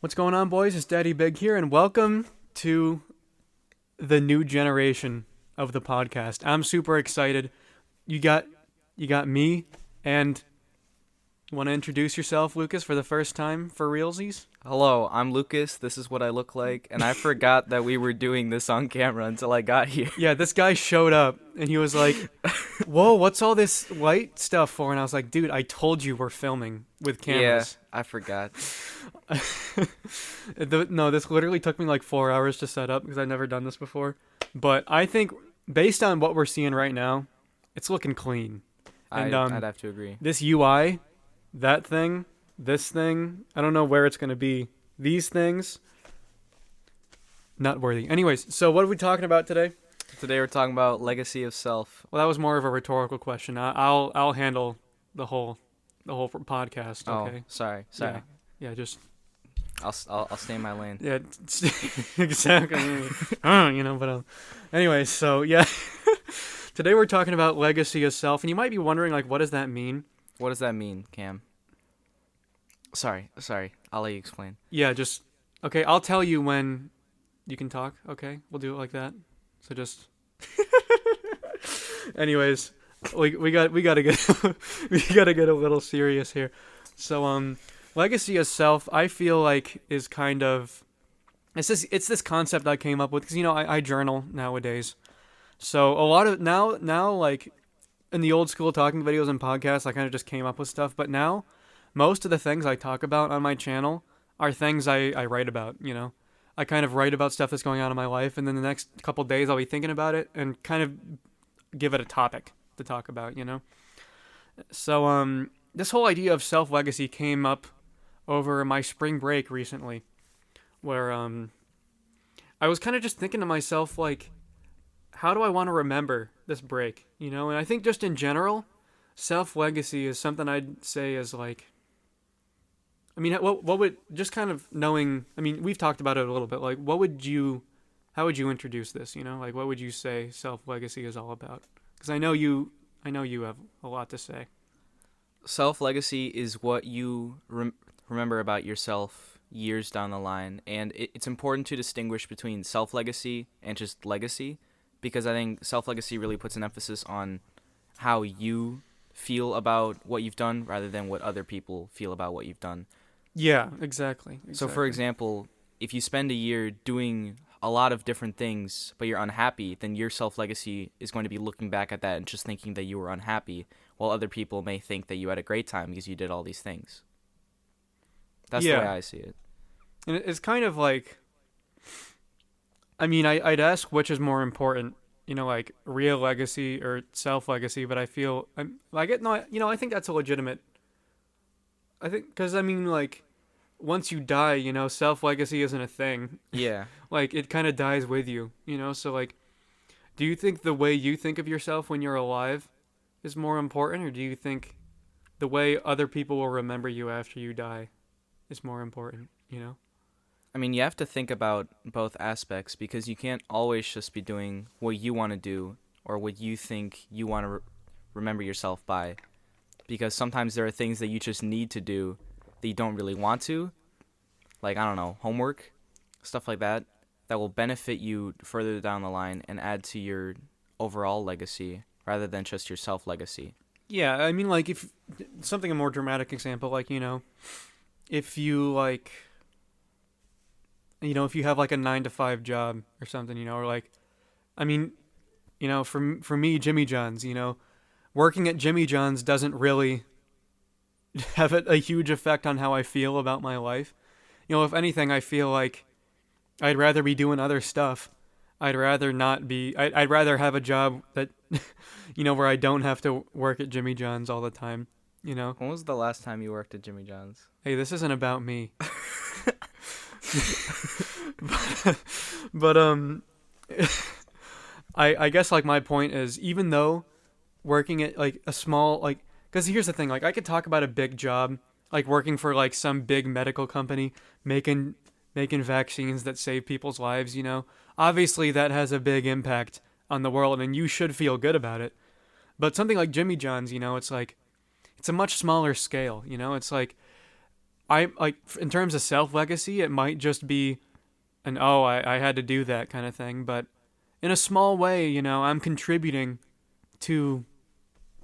What's going on, boys? It's Daddy Big here, and welcome to the new generation of the podcast. I'm super excited. You got me, and you want to introduce yourself, Lucas, for the first time for realsies? Hello, I'm Lucas. This is what I look like, and I forgot that we were doing this on camera until I got here. Yeah, this guy showed up, and he was like, "Whoa, what's all this light stuff for?" And I was like, "Dude, I told you we're filming with cameras." Yeah, I forgot. No, this literally took me like 4 hours to set up because I've never done this before. But I think, based on what we're seeing right now, it's looking clean. And I'd have to agree. this UI, that thing, this thing, I don't know where it's going to be. These things, not worthy. Anyways, so what are we talking about today? Today we're talking about legacy of self. Well, that was more of a rhetorical question. I'll handle the whole podcast. Okay. Oh, sorry. Yeah, just I'll stay in my lane. yeah, exactly. But anyway, so yeah, today we're talking about legacy of self, and you might be wondering, like, what does that mean? What does that mean, Cam? Sorry. I'll let you explain. Yeah, just okay. I'll tell you when you can talk. Okay, we'll do it like that. So just, anyways, we gotta get we gotta get a little serious here. So legacy of self, I feel like is kind of it's this concept I came up with because I journal nowadays. So a lot of now like in the old school talking videos and podcasts, I kind of just came up with stuff. But now, most of the things I talk about on my channel are things I write about. I kind of write about stuff that's going on in my life, and then the next couple days I'll be thinking about it and kind of give it a topic to talk about. So this whole idea of self legacy came up over my spring break recently, where I was kind of just thinking to myself, like, how do I want to remember this break? And I think just in general, self legacy is something I'd say is like, I mean, what would, just kind of knowing, I mean, we've talked about it a little bit, like, how would you introduce this, like, what would you say self legacy is all about? Because I know you have a lot to say. Self legacy is what you remember about yourself years down the line, and it's important to distinguish between self legacy and just legacy, because I think self legacy really puts an emphasis on how you feel about what you've done rather than what other people feel about what you've done. Yeah, exactly. So, for example, if you spend a year doing a lot of different things, but you're unhappy, then your self-legacy is going to be looking back at that and just thinking that you were unhappy, while other people may think that you had a great time because you did all these things. That's the way I see it. And it's kind of like, I mean, I'd ask which is more important, like real legacy or self-legacy, but I feel, I think that's a legitimate, I think, because, I mean, like, once you die, self-legacy isn't a thing. Yeah. Like, it kind of dies with you, so, like, do you think the way you think of yourself when you're alive is more important, or do you think the way other people will remember you after you die is more important, I mean, you have to think about both aspects, because you can't always just be doing what you want to do or what you think you want to remember yourself by, because sometimes there are things that you just need to do that you don't really want to, like, I don't know, homework, stuff like that will benefit you further down the line and add to your overall legacy rather than just your self-legacy. Yeah, I mean, like, if something, a more dramatic example, like, if you, like, if you have, like, a 9-to-5 job or something, or, like, I mean, for me, Jimmy John's, working at Jimmy John's doesn't really have a huge effect on how I feel about my life. If anything, I feel like I'd rather be doing other stuff. I'd rather not be, I'd rather have a job that, where I don't have to work at Jimmy John's all the time, When was the last time you worked at Jimmy John's? Hey, this isn't about me. but I guess, like, my point is, even though working at, like, a small, like, because here's the thing, like, I could talk about a big job, like working for, like, some big medical company, making vaccines that save people's lives, obviously that has a big impact on the world, and you should feel good about it. But something like Jimmy John's, it's like, it's a much smaller scale, it's like, I like in terms of self legacy, it might just be an oh I had to do that kind of thing, but in a small way, I'm contributing to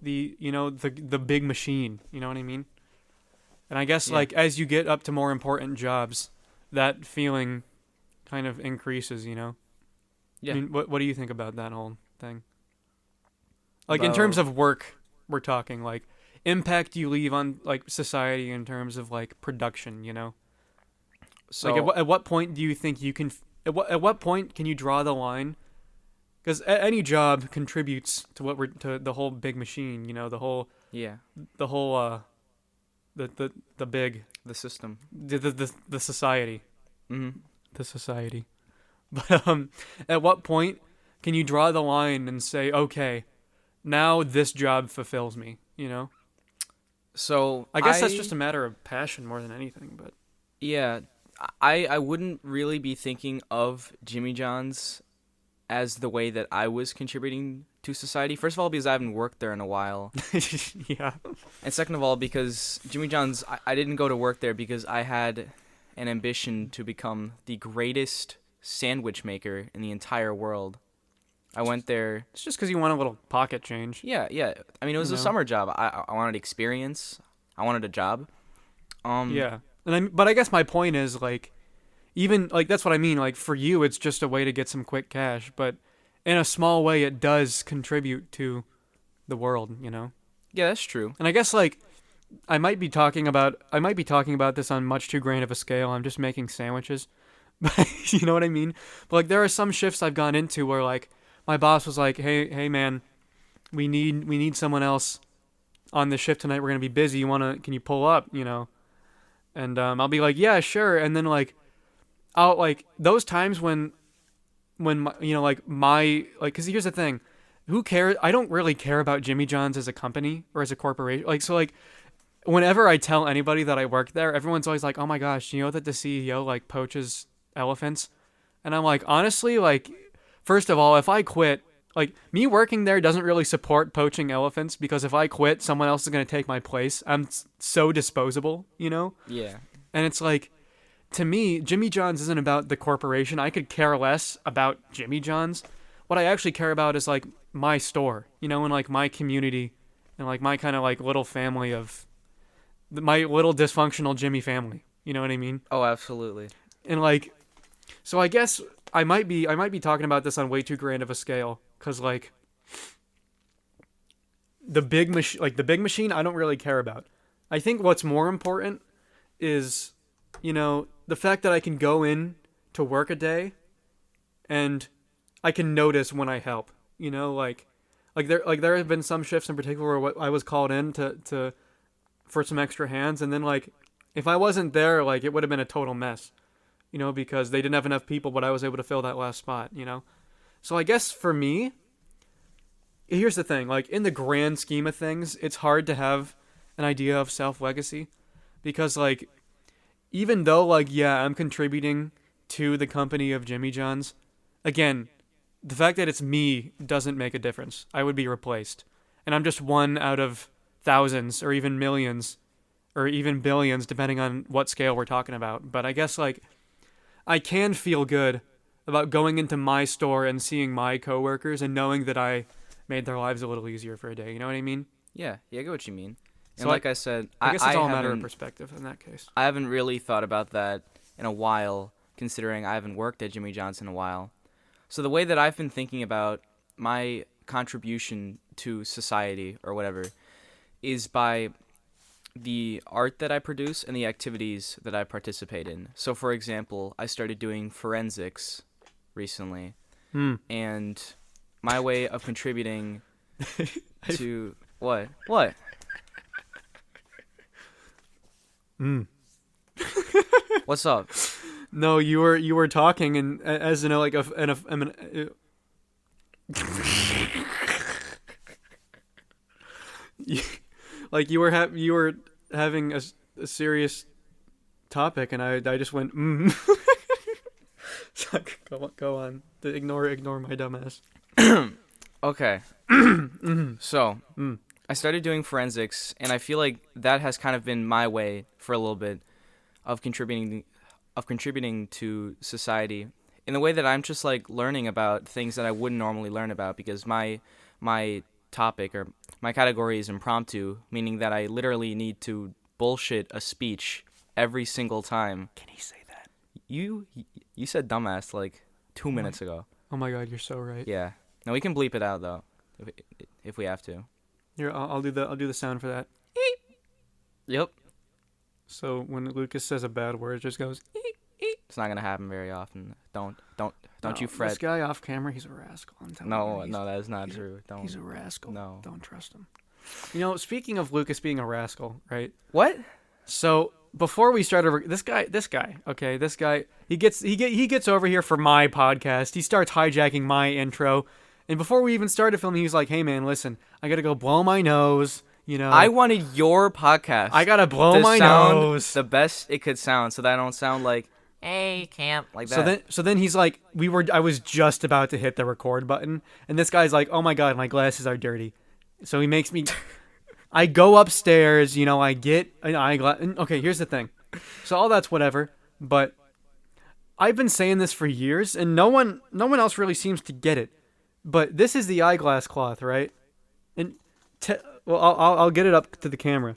the big machine. You know what I mean? And I guess Yeah. like as you get up to more important jobs, that feeling kind of increases. I Yeah. mean, what do you think about that whole thing? Like in terms About of work, we're talking like impact you leave on like society in terms of like production. Like so at what point do you think you can? At what point can you draw the line? Because any job contributes to what we're to the whole big machine. yeah, The whole the big the system. the society Hmm. the society. But at what point can you draw the line and say, okay, now this job fulfills me? So I guess that's just a matter of passion more than anything. But yeah, I wouldn't really be thinking of Jimmy John's as the way that I was contributing to society. First of all, because I haven't worked there in a while, yeah, and second of all, because Jimmy John's, I didn't go to work there because I had an ambition to become the greatest sandwich maker in the entire world. I went there. it's just because you want a little pocket change. Yeah, yeah. I mean, it was You a know? summer job. I wanted experience. I wanted a job. Yeah, but I guess my point is like, even like that's what I mean. Like for you, it's just a way to get some quick cash, but in a small way, it does contribute to the world. Yeah, that's true. And I guess like I might be talking about this on much too grand of a scale. I'm just making sandwiches. But you know what I mean? But like there are some shifts I've gone into where like my boss was like, "Hey man, we need someone else on the shift tonight. We're going to be busy. Can you pull up, And I'll be like, "Yeah, sure." And then like I'll like those times when my, cuz here's the thing. Who cares? I don't really care about Jimmy John's as a company or as a corporation. Like so like whenever I tell anybody that I work there, everyone's always like, "Oh my gosh, you know that the CEO like poaches elephants?" And I'm like, "Honestly, like first of all, if I quit, like me working there doesn't really support poaching elephants because if I quit, someone else is going to take my place. I'm so disposable. Yeah. And it's like to me, Jimmy John's isn't about the corporation. I could care less about Jimmy John's. What I actually care about is like my store, and like my community and like my kind of like little family of my little dysfunctional Jimmy family. You know what I mean? Oh, absolutely. And like, so I guess I might be talking about this on way too grand of a scale because like the big machine, I don't really care about. I think what's more important is, the fact that I can go in to work a day and I can notice when I help. There have been some shifts in particular where I was called in to for some extra hands, and then like if I wasn't there, like it would have been a total mess. Because they didn't have enough people, but I was able to fill that last spot. So I guess for me, here's the thing, like in the grand scheme of things, it's hard to have an idea of self-legacy because like even though like yeah, I'm contributing to the company of Jimmy John's, again, the fact that it's me doesn't make a difference. I would be replaced. And I'm just one out of thousands or even millions or even billions depending on what scale we're talking about. But I guess like I can feel good about going into my store and seeing my coworkers and knowing that I made their lives a little easier for a day. You know what I mean? Yeah, I get what you mean. And So like I said, I guess it's all a matter of haven't- perspective in that case. I haven't really thought about that in a while, considering I haven't worked at Jimmy John's in a while. So the way that I've been thinking about my contribution to society or whatever is by the art that I produce and the activities that I participate in. So for example, I started doing forensics recently, and my way of contributing to what? What's up? No, you were talking and as you know, like like you were having a serious topic, and I just went So, go on. Ignore my dumbass. Okay. So, I started doing forensics, and I feel like that has kind of been my way for a little bit of contributing to society in the way that I'm just like learning about things that I wouldn't normally learn about, because my topic or my category is impromptu, meaning that I literally need to bullshit a speech every single time. Can he say that? You said dumbass like 2 minutes ago. Oh my god, you're so right. Yeah. No, we can bleep it out though, if we have to. Here, I'll do the sound for that. Yep. So when Lucas says a bad word, it just goes. It's not gonna happen very often. Don't you fret. This guy off camera, he's a rascal. I'm telling you. No, that is not true. Don't. He's a rascal. No. Don't trust him. You know, speaking of Lucas being a rascal, right? What? So before we started, this guy, he gets over here for my podcast. He starts hijacking my intro, and before we even started filming, he was like, "Hey man, listen, I gotta go blow my nose. You know, I wanted your podcast. I gotta blow to my sound nose the best it could sound, so that I don't sound like, hey, camp, like that. So then he's like, I was just about to hit the record button, and this guy's like, oh my god, my glasses are dirty. So he makes me. I go upstairs, you know, I get an eyeglass. Okay, here's the thing. So all that's whatever, but I've been saying this for years, and no one else really seems to get it. But this is the eyeglass cloth, right? And well, I'll get it up to the camera.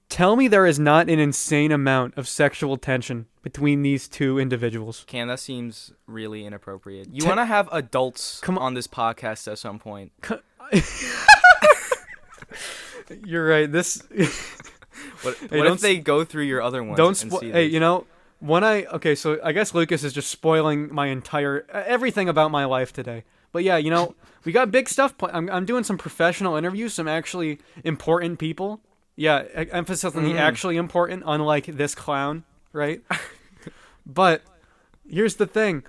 Tell me there is not an insane amount of sexual tension between these two individuals. Cam, that seems really inappropriate. You want to have adults on this podcast at some point. You're right. This. What if they go through your other ones? Don't see hey, this? you know, okay, so I guess Lucas is just spoiling my entire everything about my life today. But yeah, you know, we got big stuff. I'm doing some professional interviews, some actually important people. Yeah, emphasis on the actually important, unlike this clown, right? But here's the thing.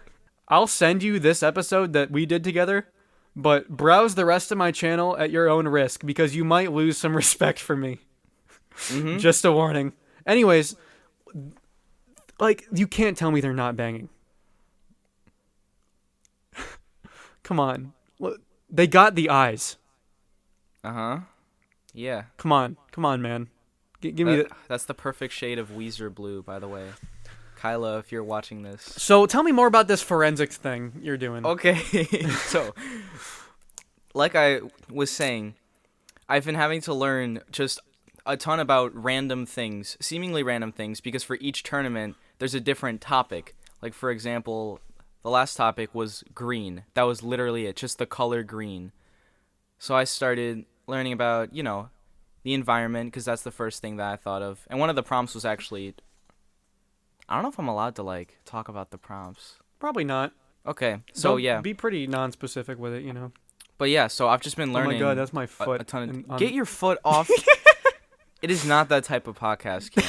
I'll send you this episode that we did together, but browse the rest of my channel at your own risk, because you might lose some respect for me. Just a warning. Anyways, like, you can't tell me they're not banging. Come on. They got the eyes. Uh-huh. Yeah. Come on, man. Give me the... That's the perfect shade of Weezer blue, by the way. Kyla, if you're watching this. So tell me more about this forensics thing you're doing. Okay. So, like I was saying, I've been having to learn just a ton about random things, seemingly random things, because for each tournament, there's a different topic. Like, for example, the last topic was green. That was literally it, just the color green. So I started learning about, you know, the environment, because that's the first thing that I thought of. And one of the prompts was actually... I don't know if I'm allowed to, like, talk about the prompts. Probably not. Okay, so yeah. Be pretty non-specific with it, you know. But yeah, so I've just been learning... Oh my god, that's my foot. A ton of... Get your foot off. It is not that type of podcast, Cam.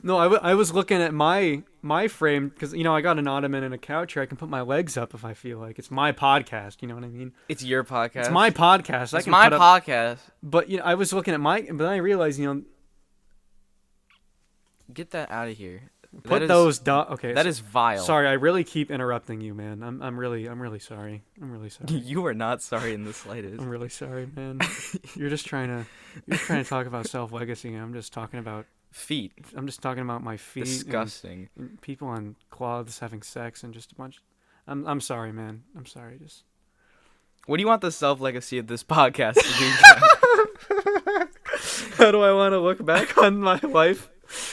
No, I was looking at my frame, because, you know, I got an ottoman and a couch here. I can put my legs up if I feel like. It's my podcast, you know what I mean? It's your podcast. It's my podcast. It's my podcast. But, you know, I was looking at but then I realized, you know... Get that out of here. Okay. That is vile. Sorry, I really keep interrupting you, man. I'm really sorry. I'm really sorry. You are not sorry in the slightest. I'm really sorry, man. You're trying to talk about self-legacy, and I'm just talking about feet. I'm just talking about my feet. Disgusting. And people on cloths having sex and just a bunch. I'm sorry, man. I'm sorry. Just. What do you want the self-legacy of this podcast to be? How do I want to look back on my life?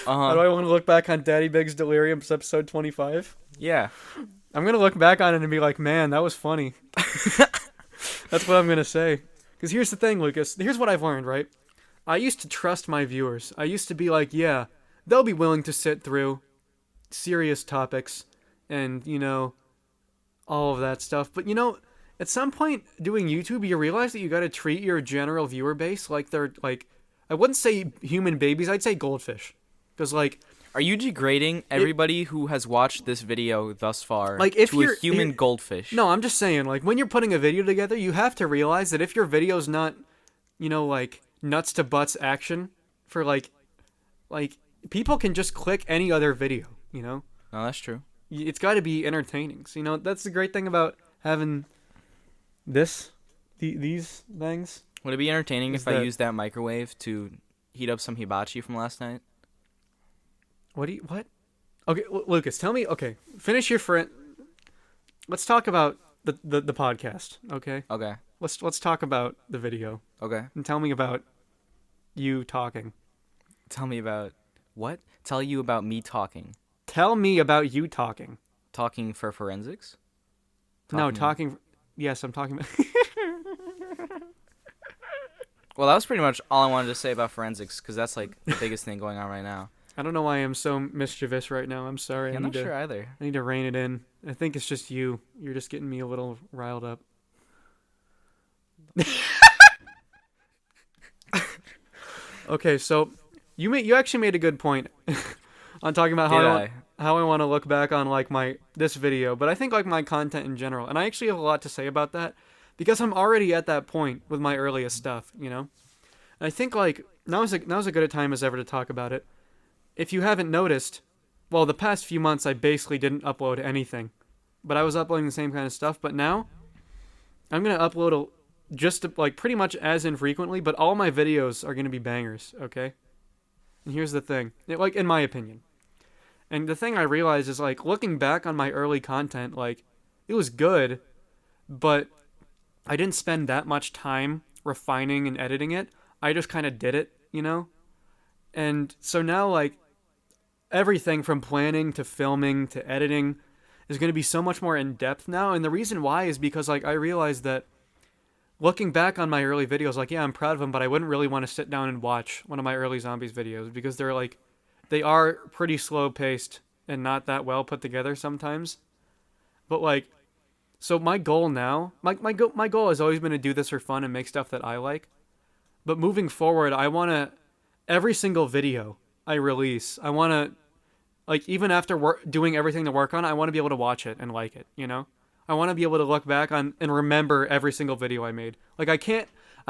Uh-huh. How do I want to look back on Daddy Big's Deliriums episode 25? Yeah. I'm going to look back on it and be like, man, that was funny. That's what I'm going to say. Because here's the thing, Lucas. Here's what I've learned, right? I used to trust my viewers. I used to be like, yeah, they'll be willing to sit through serious topics and, you know, all of that stuff. But, you know, at some point doing YouTube, you realize that you got to treat your general viewer base like they're, like, I wouldn't say human babies. I'd say goldfish. Because, like... Are you degrading everybody who has watched this video thus far like, if to a human goldfish? No, I'm just saying, like, when you're putting a video together, you have to realize that if your video's not, you know, like, nuts to butts action for, like, people can just click any other video, you know? No, that's true. It's got to be entertaining. So, you know, that's the great thing about having these things. Would it be entertaining if I used that microwave to heat up some hibachi from last night? What? Okay, Lucas, tell me. Okay, finish your friend. Let's talk about the podcast. Okay, Okay. let's talk about the video Okay. and tell me about you talking. Tell me about what? Tell you about me talking. Tell me about you talking. Talking for forensics? No, Talking. talking. Yes, I'm talking about. Well, that was pretty much all I wanted to say about forensics because that's like the biggest thing going on right now. I don't know why I'm so mischievous right now. I'm sorry. Yeah, I'm not sure either. I need to rein it in. I think it's just you. You're just getting me a little riled up. Okay, so you actually made a good point on talking about Did I? how I want to look back on like my this video, but I think like my content in general, and I actually have a lot to say about that because I'm already at that point with my earliest stuff, you know. And I think like now's as good a time as ever to talk about it. If you haven't noticed, well, the past few months I basically didn't upload anything, but I was uploading the same kind of stuff. But now I'm gonna upload like pretty much as infrequently, but all my videos are gonna be bangers. Okay. And here's the thing, like in my opinion, and the thing I realized is like looking back on my early content, like it was good, but I didn't spend that much time refining and editing it. I just kind of did it, you know. And so now like everything from planning to filming to editing is going to be so much more in depth now. And the reason why is because like I realized that looking back on my early videos, like yeah, I'm proud of them, but I wouldn't really want to sit down and watch one of my early zombies videos because they are pretty slow paced and not that well put together sometimes. But like, so my goal now, my goal has always been to do this for fun and make stuff that I like. But moving forward, I want to every single video I release, I want to like even after doing everything to work on, I want to be able to watch it and like it, you know? I want to be able to look back on and remember every single video I made. Like I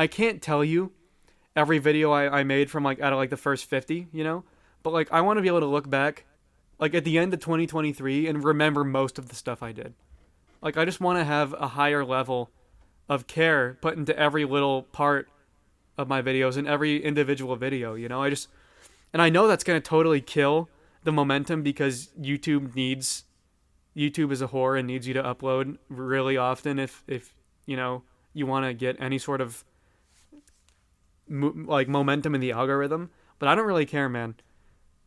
can't tell you every video I made from like out of like the first 50, you know? But like I want to be able to look back like at the end of 2023 and remember most of the stuff I did. Like I just want to have a higher level of care put into every little part of my videos and every individual video, you know? And I know that's going to totally kill the momentum because YouTube is a whore and needs you to upload really often if you know you want to get any sort of like momentum in the algorithm. But I don't really care, man.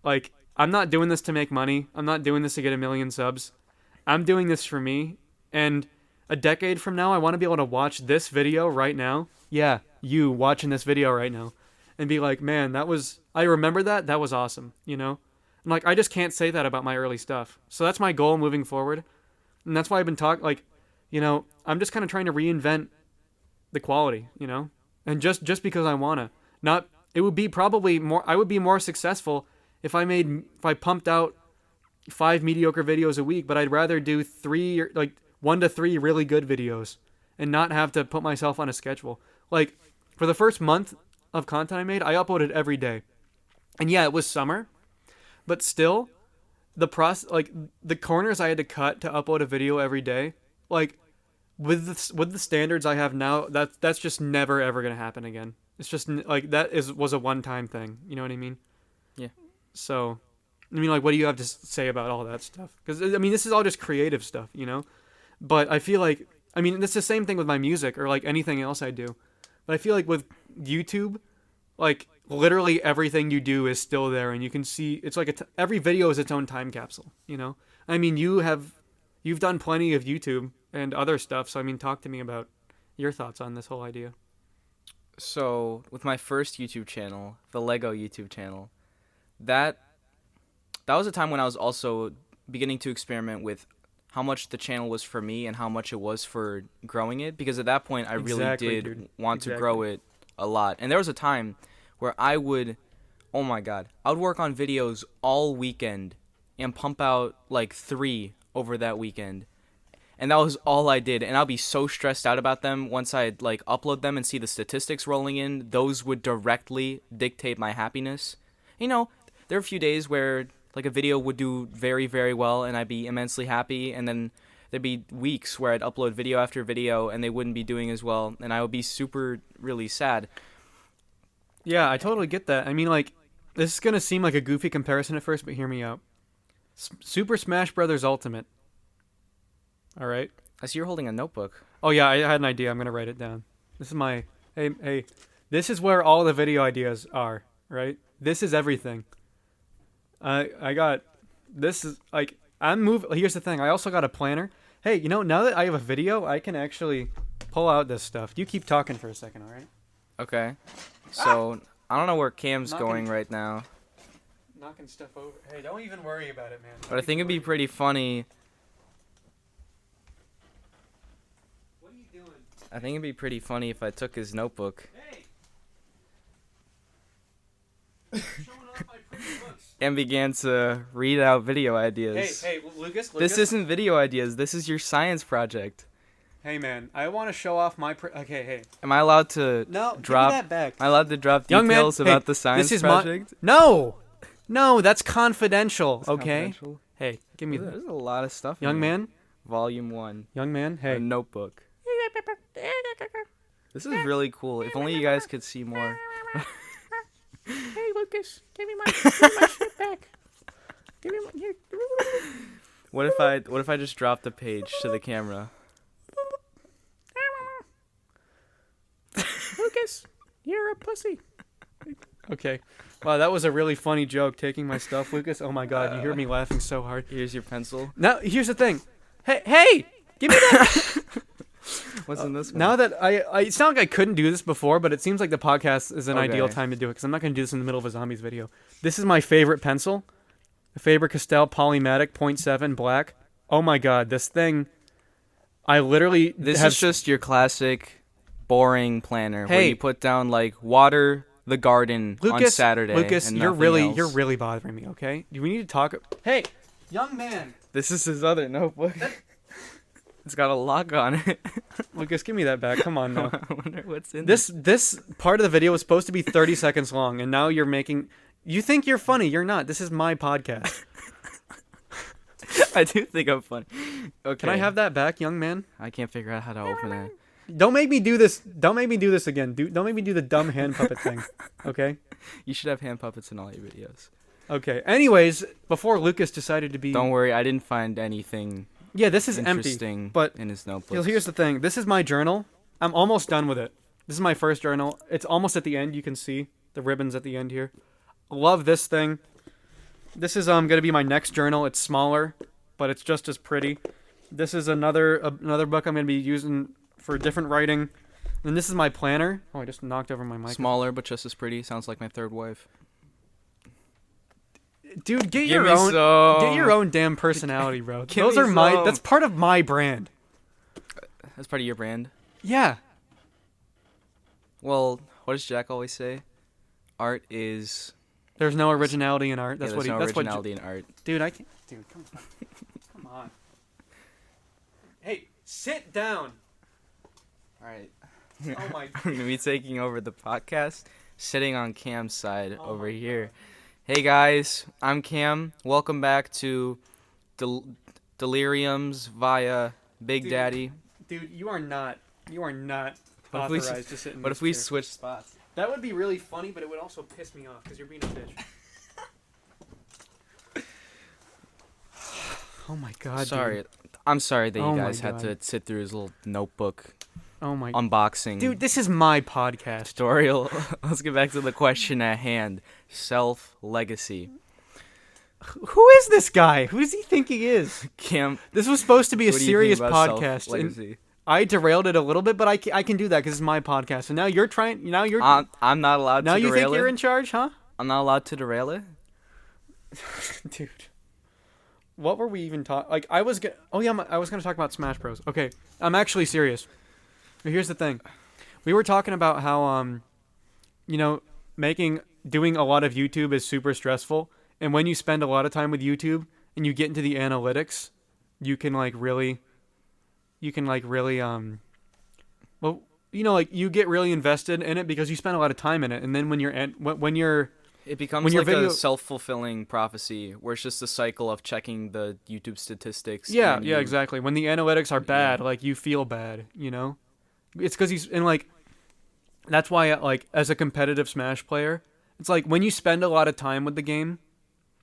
Like I'm not doing this to make money. I'm not doing this to get a million subs. I'm doing this for me. And a decade from now, I want to be able to watch this video right now. Yeah, you watching this video right now, and be like, man, I remember that. That was awesome. You know. And like I just can't say that about my early stuff. So that's my goal moving forward. And that's why I've been like, you know, I'm just kind of trying to reinvent the quality, you know? And just because I want to. Not it would be probably more I would be more successful if I pumped out 5 mediocre videos a week, but I'd rather do 3 or like 1 to 3 really good videos and not have to put myself on a schedule. Like for the first month of content I made, I uploaded every day. And yeah, it was summer. But still, like the corners I had to cut to upload a video every day, like with the standards I have now, that's just never ever gonna happen again. It's just like was a one-time thing. You know what I mean? Yeah. So, I mean, like, what do you have to say about all that stuff? Because I mean, this is all just creative stuff, you know. But I feel like, I mean, it's the same thing with my music or like anything else I do. But I feel like with YouTube, like literally everything you do is still there, and you can see it's like every video is its own time capsule, you know. I mean, you've done plenty of YouTube and other stuff, so I mean, talk to me about your thoughts on this whole idea. So, with my first YouTube channel, the Lego YouTube channel, that was a time when I was also beginning to experiment with how much the channel was for me and how much it was for growing it, because at that point I really did want to grow it a lot. And there was a time where I would work on videos all weekend and pump out like 3 over that weekend. And that was all I did. And I'll be so stressed out about them once I'd like upload them and see the statistics rolling in. Those would directly dictate my happiness. You know, there are a few days where like a video would do very, very well and I'd be immensely happy. And then there'd be weeks where I'd upload video after video and they wouldn't be doing as well. And I would be super, really sad. Yeah, I totally get that. I mean, like, This is gonna seem like a goofy comparison at first, but hear me out. Super Smash Brothers Ultimate. All right. I see you're holding a notebook. Oh yeah, I had an idea. I'm gonna write it down. This is my hey. This is where all the video ideas are. Right. This is everything. I got. This is like I'm moving. Here's the thing. I also got a planner. Hey, now that I have a video, I can actually pull out this stuff. You keep talking for a second, all right? Okay. So I don't know where Cam's going right now. Knocking stuff over. Hey, don't even worry about it, man. But I think it'd be pretty funny. What are you doing? I think it'd be pretty funny if I took his notebook Hey! Showing off my pretty books. and began to read out video ideas. Hey, Lucas. This isn't video ideas. This is your science project. Hey, man, I want to show off my. Okay, hey. Am I allowed to No, drop? give me that back. Am I allowed to drop Young man, details about hey, the science this is project? No, that's confidential. It's okay. confidential. Hey, give me that. There's a lot of stuff. Young in here. man. Volume 1. Young man. Hey. A notebook. This is really cool. If only you guys could see more. Hey, Lucas, give me my shit back. Give me my. What if I just dropped the page to the camera? Lucas, you're a pussy. Okay. Wow, that was a really funny joke, taking my stuff, Lucas. Oh my god, you hear me laughing so hard. Here's your pencil. Now, here's the thing. Hey, give me that. What's in this one? Now that it's not like I couldn't do this before, but it seems like the podcast is an Okay. ideal time to do it because I'm not going to do this in the middle of a zombies video. This is my favorite pencil, a Faber-Castell Polymatic .7 black. Oh my god, this thing! I literally This have is just your classic, boring planner where Hey. you put down like water the garden on Lucas. Saturday. Lucas, and you're nothing else. really bothering me. Okay, do we need to talk? Hey, young man, This is his other notebook. It's got a lock on it. Lucas, give me that back. Come on now. I wonder what's in This part of the video was supposed to be 30 seconds long, and now you're making. You think you're funny? You're not. This is my podcast. I do think I'm funny. Okay. Can I have that back, young man? I can't figure out how to open it. Don't make me do this. Don't make me do this again. Don't make me do the dumb hand puppet thing. Okay? You should have hand puppets in all your videos. Okay. Anyways, before Lucas decided to be. Don't worry, I didn't find anything Yeah, this is empty. interesting But in his notebook. here's the thing. This is my journal. I'm almost done with it. This is my first journal. It's almost at the end. You can see the ribbons at the end here. Love this thing. This is gonna be my next journal. It's smaller, but it's just as pretty. This is another book I'm gonna be using for different writing. And this is my planner. Oh, I just knocked over my mic. Smaller but just as pretty. Sounds like my third wife. Dude, get Give your me own some. get your own damn personality, bro. Give Those me are my some. that's part of my brand. That's part of your brand. Yeah. Well, what does Jack always say? Art is. There's no originality in art. That's yeah, what there's he no that's originality in art. Dude, I can't. Dude, come on. Come on. Hey, sit down. All right. Oh my. I'm gonna be taking over the podcast, sitting on Cam's side Oh over my here. Hey guys, I'm Cam. Welcome back to Deliriums via Big Dude, Daddy. Dude, you are not What if we authorized to sit in What this if we chair. switch spots? That would be really funny, but it would also piss me off because you're being a bitch. Oh my god. Sorry, Dude. I'm sorry that Oh you my guys had to God. sit through his little notebook Oh my. unboxing Dude, this is my podcast. tutorial. Let's get back to the question at hand: self-legacy. Who is this guy? Who does he think he is? Cam, This was supposed to be a what do you serious think about podcast. And self-legacy? I derailed it a little bit, but I can do that because it's my podcast. And now you're trying. Now you're. I'm not allowed now to you derail think you're it. in charge, huh? I'm not allowed to derail it. Dude. What were we even talking? Like I was I was gonna talk about Smash Bros. Okay, I'm actually serious. But here's the thing, we were talking about how doing a lot of YouTube is super stressful, and when you spend a lot of time with YouTube and you get into the analytics, you can really you get really invested in it because you spend a lot of time in it, and then when you're It becomes When your like video- a self-fulfilling prophecy where it's just a cycle of checking the YouTube statistics. Yeah, and yeah, you- exactly. When the analytics are bad, you feel bad, It's because that's why, as a competitive Smash player, It's like when you spend a lot of time with the game,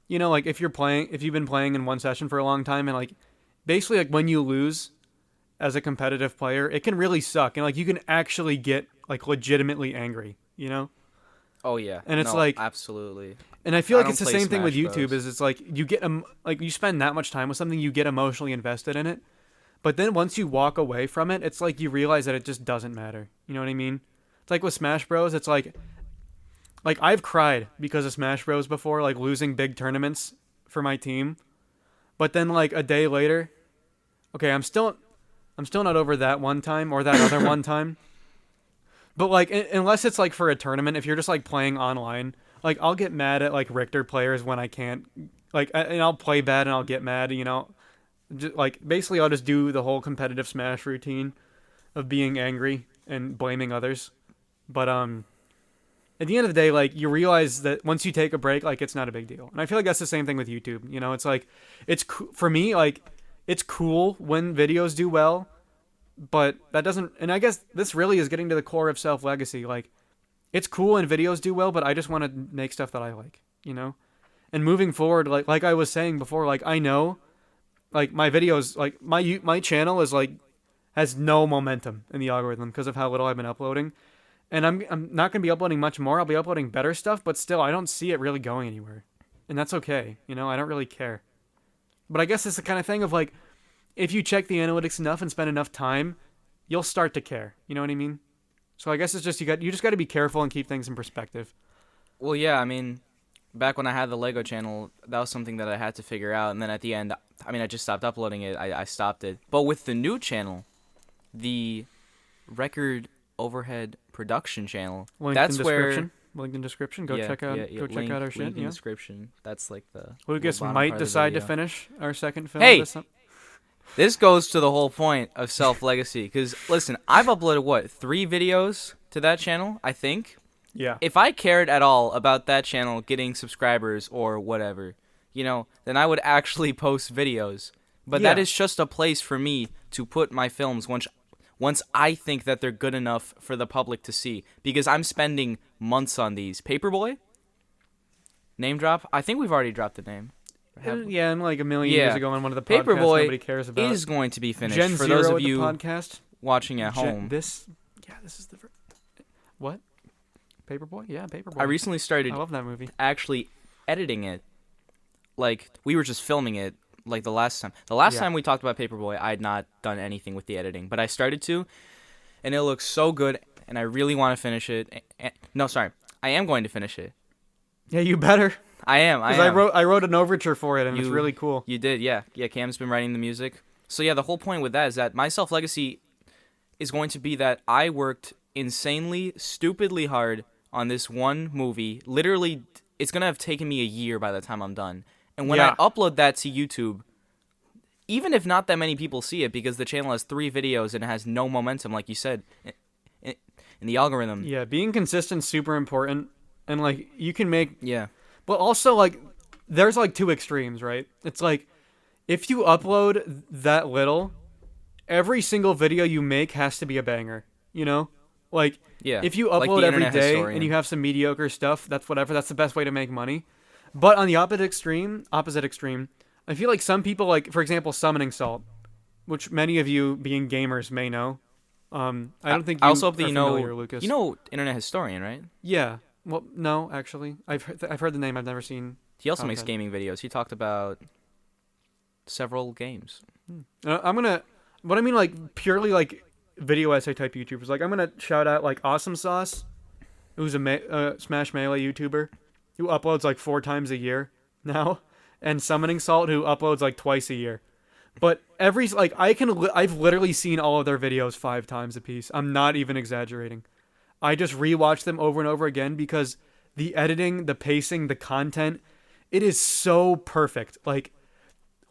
you know, like if you've been playing in one session for a long time, and like basically like when you lose as a competitive player, it can really suck, and like you can actually get like legitimately angry, you know? Oh yeah. And it's No, like, absolutely. and I feel I like don't it's the play same thing with Smash YouTube. Bros. Is it's like you get like you spend that much time with something, you get emotionally invested in it, but then once you walk away from it, it's like you realize that it just doesn't matter. You know what I mean? It's like with Smash Bros. It's like I've cried because of Smash Bros. Before, like losing big tournaments for my team, but then like a day later, okay, I'm still not over that one time or that other one time. But like unless it's like for a tournament, if you're just like playing online, like I'll get mad at like Richter players when I can't, like, and I'll play bad and I'll get mad, you know. Just, like basically I'll just do the whole competitive Smash routine of being angry and blaming others. But at the end of the day, like you realize that once you take a break, like it's not a big deal. And I feel like that's the same thing with YouTube. You know, it's like for me, like it's cool when videos do well, but that doesn't. And I guess this really is getting to the core of Self Legacy. Like it's cool when videos do well, but I just want to make stuff that I like. You know, and moving forward, like I was saying before, like I know, like my videos, like my channel is like has no momentum in the algorithm because of how little I've been uploading. And I'm not going to be uploading much more. I'll be uploading better stuff, but still, I don't see it really going anywhere. And that's okay. You know, I don't really care. But I guess it's the kind of thing of like, if you check the analytics enough and spend enough time, you'll start to care. You know what I mean? So I guess it's just you just got to be careful and keep things in perspective. Well, yeah, I mean, back when I had the Lego channel, that was something that I had to figure out. And then at the end, I mean, I just stopped uploading it. I stopped it. But with the new channel, the record overhead production channel, that's where link in description. Go check out check out our shit. Link in description. That's like the Lucas might decide to finish our second film. Hey, this goes to the whole point of Self Legacy. Because listen, I've uploaded 3 videos to that channel, I think. Yeah. If I cared at all about that channel getting subscribers or whatever, you know, then I would actually post videos. But that is just a place for me to put my films once I think that they're good enough for the public to see. Because I'm spending months on these. Paperboy? Name drop? I think we've already dropped the name. Yeah, and like a million years ago on one of the podcasts Paperboy nobody cares about. Is going to be finished Gen for Zero those of you podcast watching at home. This is the what? Paperboy? Yeah, Paperboy. I recently started I love that movie. Actually editing it. Like, we were just filming it like the last time. The last time we talked about Paperboy, I had not done anything with the editing, but I started to, and it looks so good, and I really want to finish it. No, sorry. I am going to finish it. Yeah, you better. I am. Because I wrote an overture for it, and it's really cool. You did, yeah. Yeah, Cam's been writing the music. So yeah, the whole point with that is that my self-legacy is going to be that I worked insanely, stupidly hard on this one movie. Literally, it's going to have taken me a year by the time I'm done. And when I upload that to YouTube, even if not that many people see it, because the channel has 3 videos and it has no momentum, like you said, in the algorithm. Yeah, being consistent is super important. And, like, you can make... Yeah. But also, like, there's, like, 2 extremes, right? It's like, if you upload that little, every single video you make has to be a banger, you know? Like, if you upload like every day and you have some mediocre stuff, that's whatever. That's the best way to make money. But on the opposite extreme, I feel like some people, like, for example, Summoning Salt, which many of you, being gamers, may know. I don't think you I also hope that Lucas. You know Internet Historian, right? Yeah. Well, no, actually. I've heard the name. I've never seen. He also makes gaming videos. He talked about several games. What I mean, like, purely, like, video essay type YouTubers. Like, I'm going to shout out, like, Awesome Sauce, who's a Smash Melee YouTuber, who uploads, like, 4 times a year now, and Summoning Salt, who uploads, like, twice a year. But I've literally seen all of their videos 5 times a piece. I'm not even exaggerating. I just rewatch them over and over again because the editing, the pacing, the content, it is so perfect. Like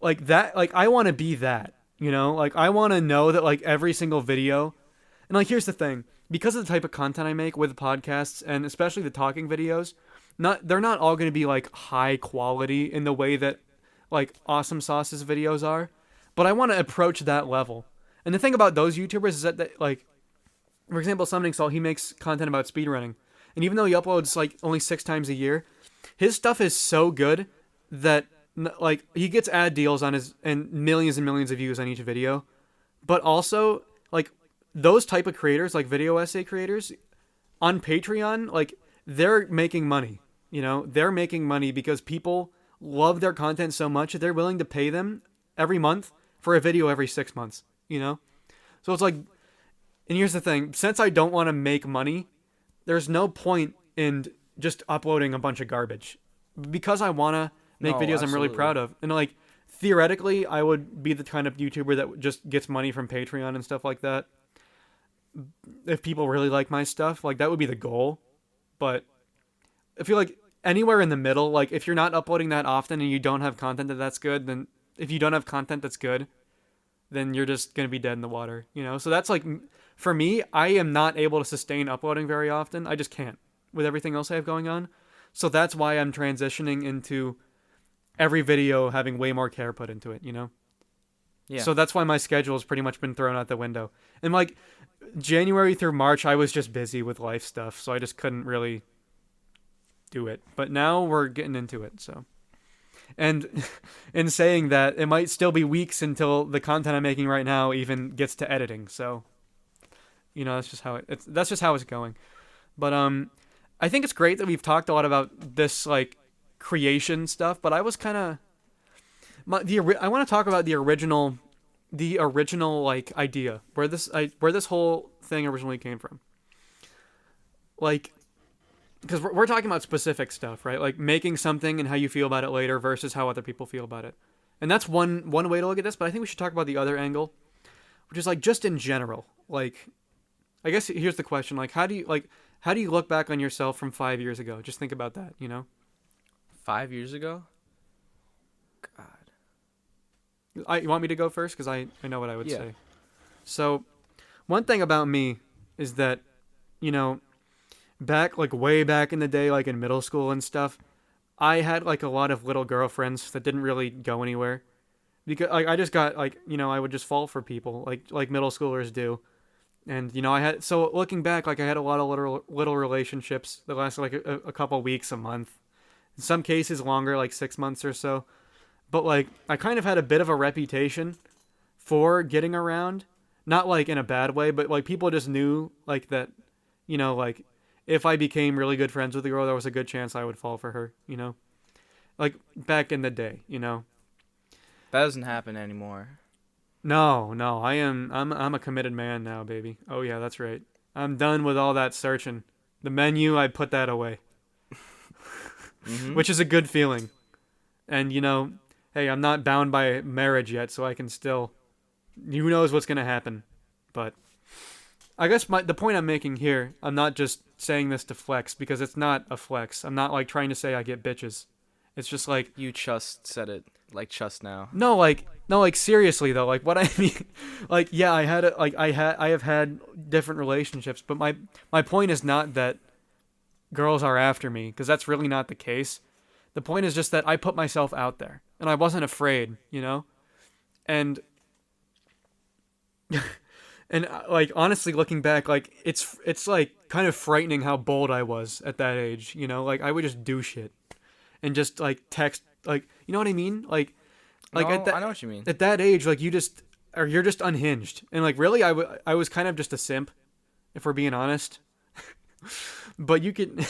that, like, I want to be that, you know? Like, I want to know that, like, every single video, and, like, here's the thing. Because of the type of content I make with podcasts, and especially the talking videos, they're not all going to be, like, high quality in the way that, like, Awesome Sauce's videos are, but I want to approach that level. And the thing about those YouTubers is that like, for example, Summoning Salt, he makes content about speedrunning. And even though he uploads like only 6 times a year, his stuff is so good that like he gets ad deals on his and millions of views on each video. But also like those type of creators, like video essay creators on Patreon, like they're making money. They're making money because people love their content so much that they're willing to pay them every month for a video every 6 months. So it's like, and here's the thing: since I don't want to make money, there's no point in just uploading a bunch of garbage because I want to make No, videos I'm really absolutely. proud of. And like theoretically, I would be the kind of YouTuber that just gets money from Patreon and stuff like that. If people really like my stuff, like that would be the goal. But I feel like anywhere in the middle, like if you're not uploading that often and you don't have content that's good, then if you don't have content that's good, then you're just going to be dead in the water, So that's like, for me, I am not able to sustain uploading very often. I just can't with everything else I have going on. So that's why I'm transitioning into every video having way more care put into it. Yeah. So that's why my schedule has pretty much been thrown out the window. And like January through March, I was just busy with life stuff. So I just couldn't really do it. But now we're getting into it. So, and in saying that, it might still be weeks until the content I'm making right now even gets to editing. So, that's just how that's just how it's going. But I think it's great that we've talked a lot about this like creation stuff. But I was kind of I want to talk about the original like idea where this whole thing originally came from. Like, because we're talking about specific stuff, right? Like making something and how you feel about it later versus how other people feel about it. And that's one way to look at this, but I think we should talk about the other angle, which is like just in general. Like, I guess here's the question: like, how do you look back on yourself from 5 years ago? Just think about that, 5 years ago? God. You want me to go first? Because I know what I would Yeah. say. So, one thing about me is that, back like way back in the day, like in middle school and stuff, I had like a lot of little girlfriends that didn't really go anywhere because like I just got like I would just fall for people like middle schoolers do, and I had so looking back like I had a lot of little relationships that lasted like a couple weeks, a month, in some cases longer, like 6 months or so, but like I kind of had a bit of a reputation for getting around, not like in a bad way, but like people just knew like that, like if I became really good friends with a girl, there was a good chance I would fall for her, like back in the day, That doesn't happen anymore. No, I'm a committed man now, baby. Oh yeah, that's right. I'm done with all that searching. The menu, I put that away, Mm-hmm. which is a good feeling. And hey, I'm not bound by marriage yet, so I can still, who knows what's gonna happen. But I guess the point I'm making here, I'm not just saying this to flex because it's not a flex. I'm not like trying to say I get bitches. It's just like You just said it like just now. no, like seriously though, like what I mean, like yeah, I have had different relationships, but my point is not that girls are after me because that's really not the case. The point is just that I put myself out there and I wasn't afraid, and and like honestly looking back, like it's like kind of frightening how bold I was at that age, like I would just do shit and just like text, like you know what I mean, like No, at that I know what you mean. at that age, like you're just unhinged, and like really I was kind of just a simp, if we're being honest. But you can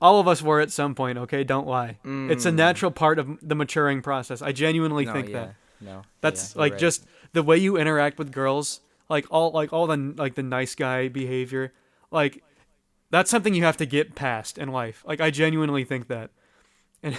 all of us were at some point, okay, don't lie. It's a natural part of the maturing process. I genuinely No, think yeah. that No. that's yeah, like you're right. just the way you interact with girls, all the nice guy behavior, like that's something you have to get past in life. Like I genuinely think that. And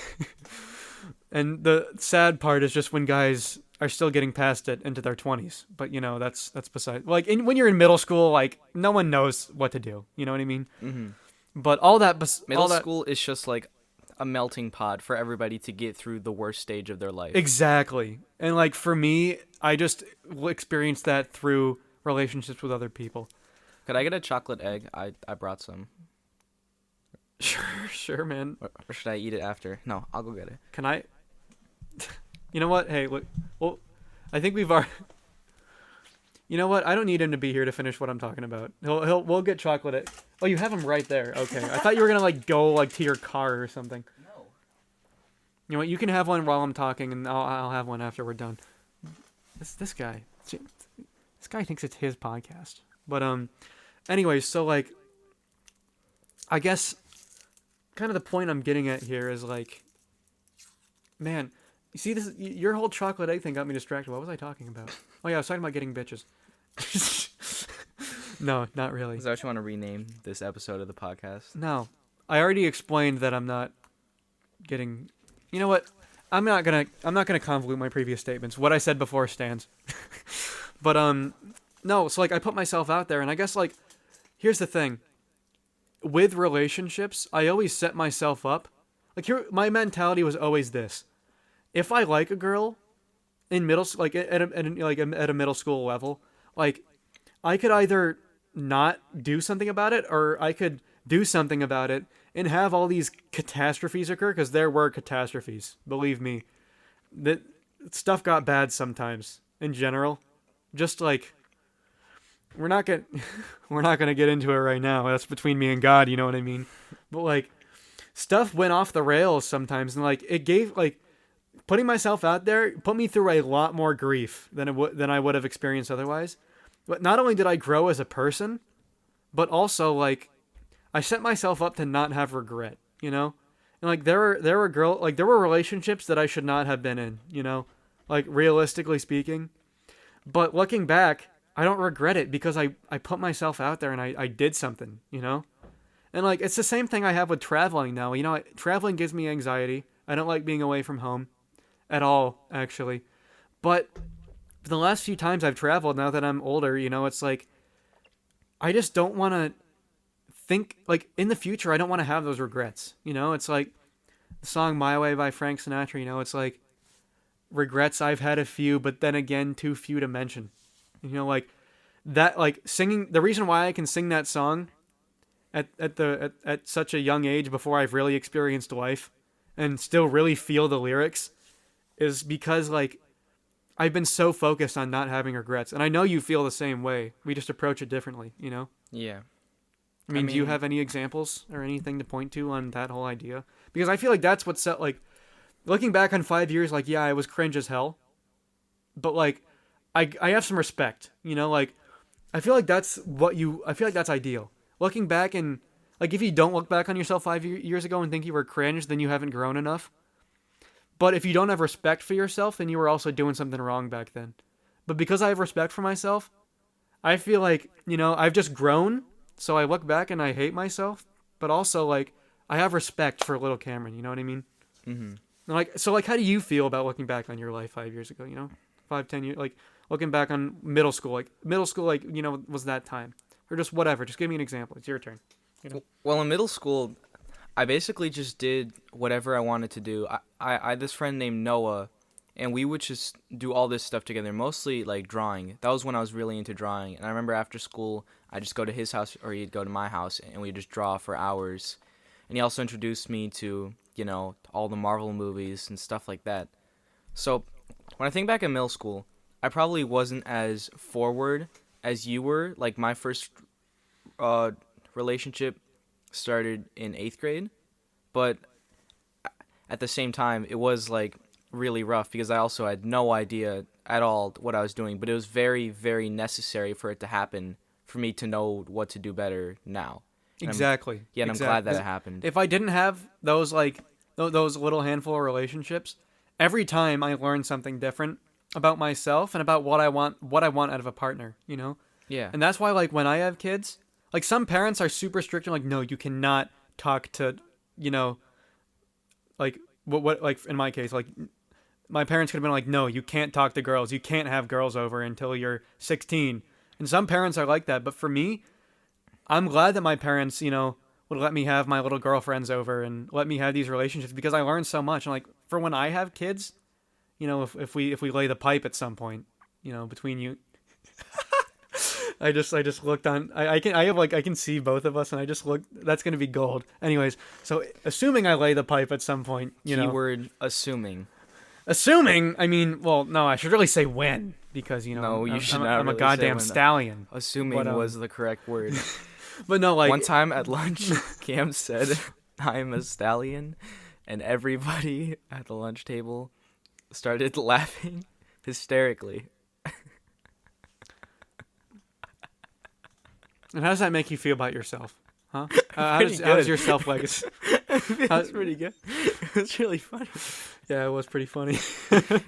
and the sad part is just when guys are still getting past it into their 20s. But that's beside, like when you're in middle school, like no one knows what to do. You know what I mean? Mm-hmm. But all that Middle all that school is just like a melting pot for everybody to get through the worst stage of their life. exactly. And like for me, I just experienced that through relationships with other people. Could I get a chocolate egg? I brought some. Sure, man. Or should I eat it after? No, I'll go get it. Can I? You know what? Hey, look. Well, I think we've already. You know what? I don't need him to be here to finish what I'm talking about. We'll get chocolate. Oh, you have him right there. Okay. I thought you were gonna like go like to your car or something. No. You know what? You can have one while I'm talking, and I'll have one after we're done. This guy. This guy thinks it's his podcast. But anyways, so like, I guess, kind of the point I'm getting at here is like, man, you see this? Your whole chocolate egg thing got me distracted. What was I talking about? Oh yeah, I was talking about getting bitches. No, not really. Is that what you want to rename this episode of the podcast? No, I already explained that I'm not getting. You know what? I'm not gonna convolute my previous statements. What I said before stands. But no. So like, I put myself out there, and I guess like, here's the thing. With relationships, I always set myself up. Like my mentality was always this: if I like a girl in middle, like at a middle school level, like I could either not do something about it, or I could do something about it and have all these catastrophes occur, because there were catastrophes. Believe me, that stuff got bad sometimes in general. Just like we're not gonna get into it right now. That's between me and God. You know what I mean? But like stuff went off the rails sometimes, and like it gave like putting myself out there put me through a lot more grief than I would have experienced otherwise. But not only did I grow as a person, but also like I set myself up to not have regret, you know? And like there were relationships that I should not have been in, you know? Like realistically speaking. But looking back, I don't regret it because I put myself out there and I did something, you know? And like it's the same thing I have with traveling now. You know, traveling gives me anxiety. I don't like being away from home at all, actually. But the last few times I've traveled, now that I'm older, you know, it's like I just don't want to think like in the future. I don't want to have those regrets. You know, it's like the song "My Way" by Frank Sinatra. You know, it's like regrets I've had a few, but then again, too few to mention. You know, like that. Like singing. The reason why I can sing that song at such a young age, before I've really experienced life and still really feel the lyrics, is because like I've been so focused on not having regrets. And I know you feel the same way. We just approach it differently, you know? Yeah. I mean, do you have any examples or anything to point to on that whole idea? Because I feel like that's what set, like, looking back on 5 years, like, yeah, I was cringe as hell. But, like, I have some respect, you know? Like, I feel like that's ideal. Looking back and, like, if you don't look back on yourself 5 years ago and think you were cringe, then you haven't grown enough. But if you don't have respect for yourself, then you were also doing something wrong back then. But because I have respect for myself, I feel like, you know, I've just grown. So I look back and I hate myself. But also, like, I have respect for little Cameron. You know what I mean? Mm-hmm. Like, so, like, how do you feel about looking back on your life 5 years ago? You know, 5, 10 years. Like, looking back on middle school. Like, you know, was that time. Or just whatever. Just give me an example. It's your turn. You know? Well, in middle school, I basically just did whatever I wanted to do. I had this friend named Noah, and we would just do all this stuff together, mostly like drawing. That was when I was really into drawing. And I remember after school, I'd just go to his house or he'd go to my house, and we'd just draw for hours. And he also introduced me to, you know, all the Marvel movies and stuff like that. So when I think back in middle school, I probably wasn't as forward as you were. Like my first relationship started in 8th grade, but at the same time it was like really rough because I also had no idea at all what I was doing, but it was very, very necessary for it to happen for me to know what to do better now. And Exactly. I'm glad that it happened. If I didn't have those, like, those little handful of relationships, every time I learned something different about myself and about what I want out of a partner, you know? Yeah. And that's why, like, when I have kids, like, some parents are super strict and like, no, you cannot talk to, you know, like, what like, in my case, like, my parents could have been like, no, you can't talk to girls. You can't have girls over until you're 16. And some parents are like that. But for me, I'm glad that my parents, you know, would let me have my little girlfriends over and let me have these relationships because I learned so much. And, like, for when I have kids, you know, if we lay the pipe at some point, you know, between you... I just looked on. I can see both of us, and I just looked. That's gonna be gold. Anyways, so assuming I lay the pipe at some point, you know. Keyword assuming. Assuming. I mean, well, no, I should really say when. because No, you should I'm, not I'm a really say goddamn when stallion. assuming But, was the correct word. But no, like One time at lunch, Cam said, "I'm a stallion," and everybody at the lunch table started laughing hysterically. and how does that make you feel about yourself? Huh? How Pretty how does good. your self legacy? That's pretty good. It was really funny. Yeah, it was pretty funny.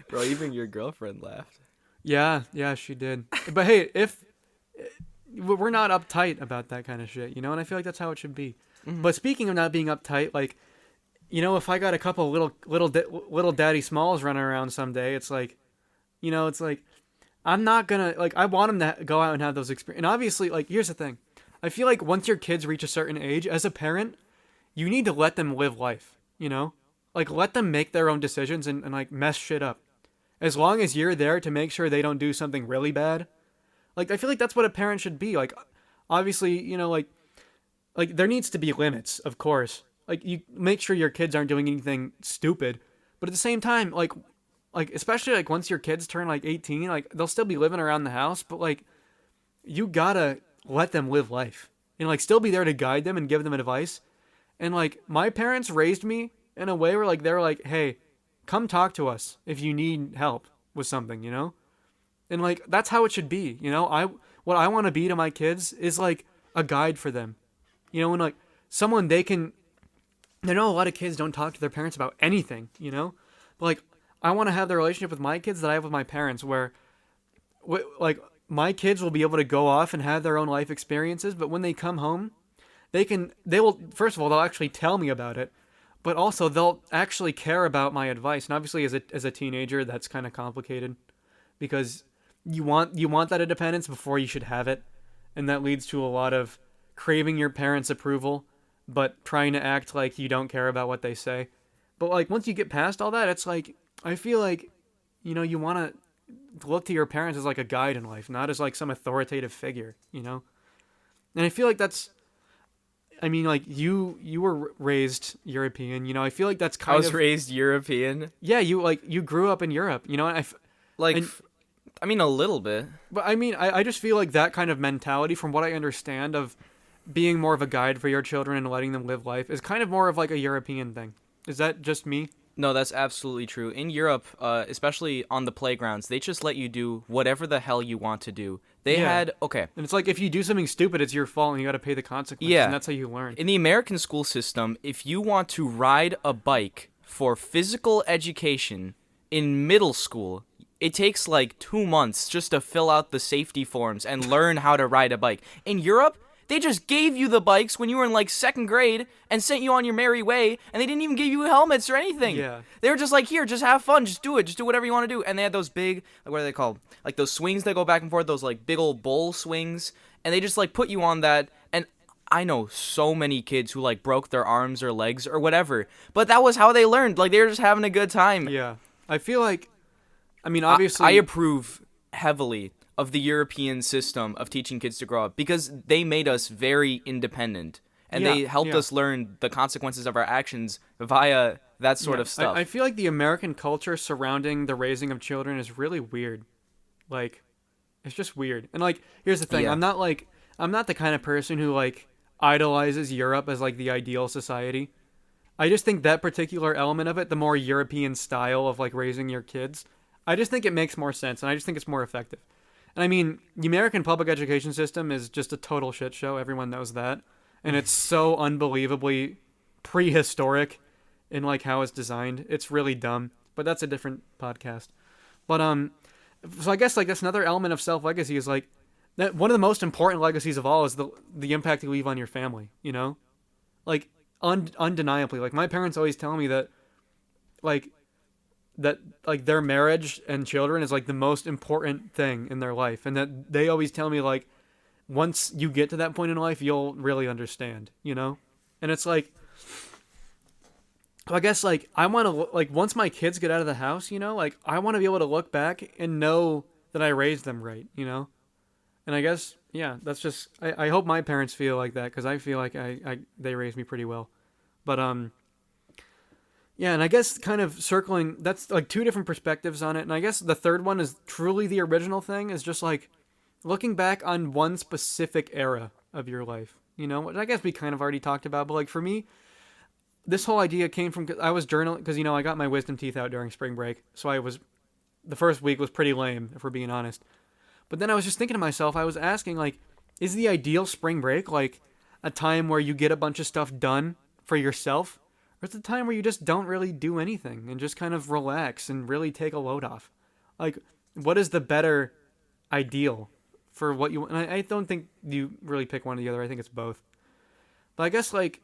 Bro, even your girlfriend laughed. Yeah, she did. But hey, if we're not uptight about that kind of shit, you know, and I feel like that's how it should be. Mhm. But speaking of not being uptight, like, you know, if I got a couple of little daddy smalls running around someday, it's like, you know, it's like I'm not gonna like I want them to go out and have those experiences. And obviously, like, here's the thing, I feel like once your kids reach a certain age, as a parent, you need to let them live life. You know, like let them make their own decisions and like mess shit up. As long as you're there to make sure they don't do something really bad. Like I feel like that's what a parent should be. Like obviously, you know, like there needs to be limits, of course. Like you make sure your kids aren't doing anything stupid, but at the same time, like especially like once your kids turn like 18, like they'll still be living around the house, but like you gotta let them live life and like still be there to guide them and give them advice. And like my parents raised me in a way where like they're like, hey, come talk to us if you need help with something, you know? And like that's how it should be, you know? What I want to be to my kids is like a guide for them. You know, and like someone they can I know a lot of kids don't talk to their parents about anything, you know? But like I want to have the relationship with my kids that I have with my parents where like my kids will be able to go off and have their own life experiences, but when they come home, they will first of all they'll actually tell me about it, but also they'll actually care about my advice. And obviously as a teenager, that's kind of complicated because you want that independence before you should have it, and that leads to a lot of craving your parents' approval but trying to act like you don't care about what they say. But like once you get past all that, it's like I feel like you know you want to look to your parents as like a guide in life, not as like some authoritative figure, you know? And I feel like that's I mean like you were raised European, you know. I feel like that's I kind was of raised European. yeah, you grew up in Europe, you know, Like, and I mean, a little bit. but I mean, I just feel like that kind of mentality, from what I understand of being more of a guide for your children and letting them live life, is kind of more of like a European thing. Is that just me? No, that's absolutely true. In Europe, especially on the playgrounds, they just let you do whatever the hell you want to do. They Yeah. had, okay, And it's like if you do something stupid, it's your fault and you got to pay the consequences. Yeah. And that's how you learn. in the American school system, if you want to ride a bike for physical education in middle school, it takes like 2 months just to fill out the safety forms and learn how to ride a bike. In Europe, they just gave you the bikes when you were in like second grade and sent you on your merry way, and they didn't even give you helmets or anything. Yeah. They were just like, here, just have fun, just do it, just do whatever you want to do. And they had those big, like, what are they called? Like those swings that go back and forth, those like big old bowl swings, and they just like put you on that. And I know so many kids who like broke their arms or legs or whatever, but that was how they learned. Like they were just having a good time. Yeah. I feel like, I mean, obviously. I approve heavily of the European system of teaching kids to grow up because they made us very independent and they helped us learn the consequences of our actions via that sort of stuff. I feel like the American culture surrounding the raising of children is really weird. Like, it's just weird. And like, here's the thing: Yeah. I'm not the kind of person who like idolizes Europe as like the ideal society. I just think that particular element of it, the more European style of like raising your kids, I just think it makes more sense, and I just think it's more effective. And I mean, the American public education system is just a total shit show. Everyone knows that. And it's so unbelievably prehistoric in like how it's designed. It's really dumb. But that's a different podcast. But so I guess like that's another element of self-legacy is like that one of the most important legacies of all is the impact you leave on your family, you know? Like undeniably. Like my parents always tell me that like their marriage and children is like the most important thing in their life, and that they always tell me like once you get to that point in life you'll really understand, you know? And it's like I guess like I want to like once my kids get out of the house, you know, like I want to be able to look back and know that I raised them right, you know? And I guess yeah, that's just I hope my parents feel like that, because I feel like I they raised me pretty well. But Yeah, and I guess kind of circling, that's like two different perspectives on it. And I guess the third one is truly the original thing, is just like looking back on one specific era of your life, which I guess we kind of already talked about. But like for me, this whole idea came from, 'cause I was journaling, because, I got my wisdom teeth out during spring break. So the first week was pretty lame, if we're being honest. But then I was just thinking to myself, I was asking, like, is the ideal spring break like a time where you get a bunch of stuff done for yourself? Or is it a time where you just don't really do anything and just kind of relax and really take a load off? Like, what is the better ideal for what you... And I don't think you really pick one or the other. I think it's both. But I guess, like...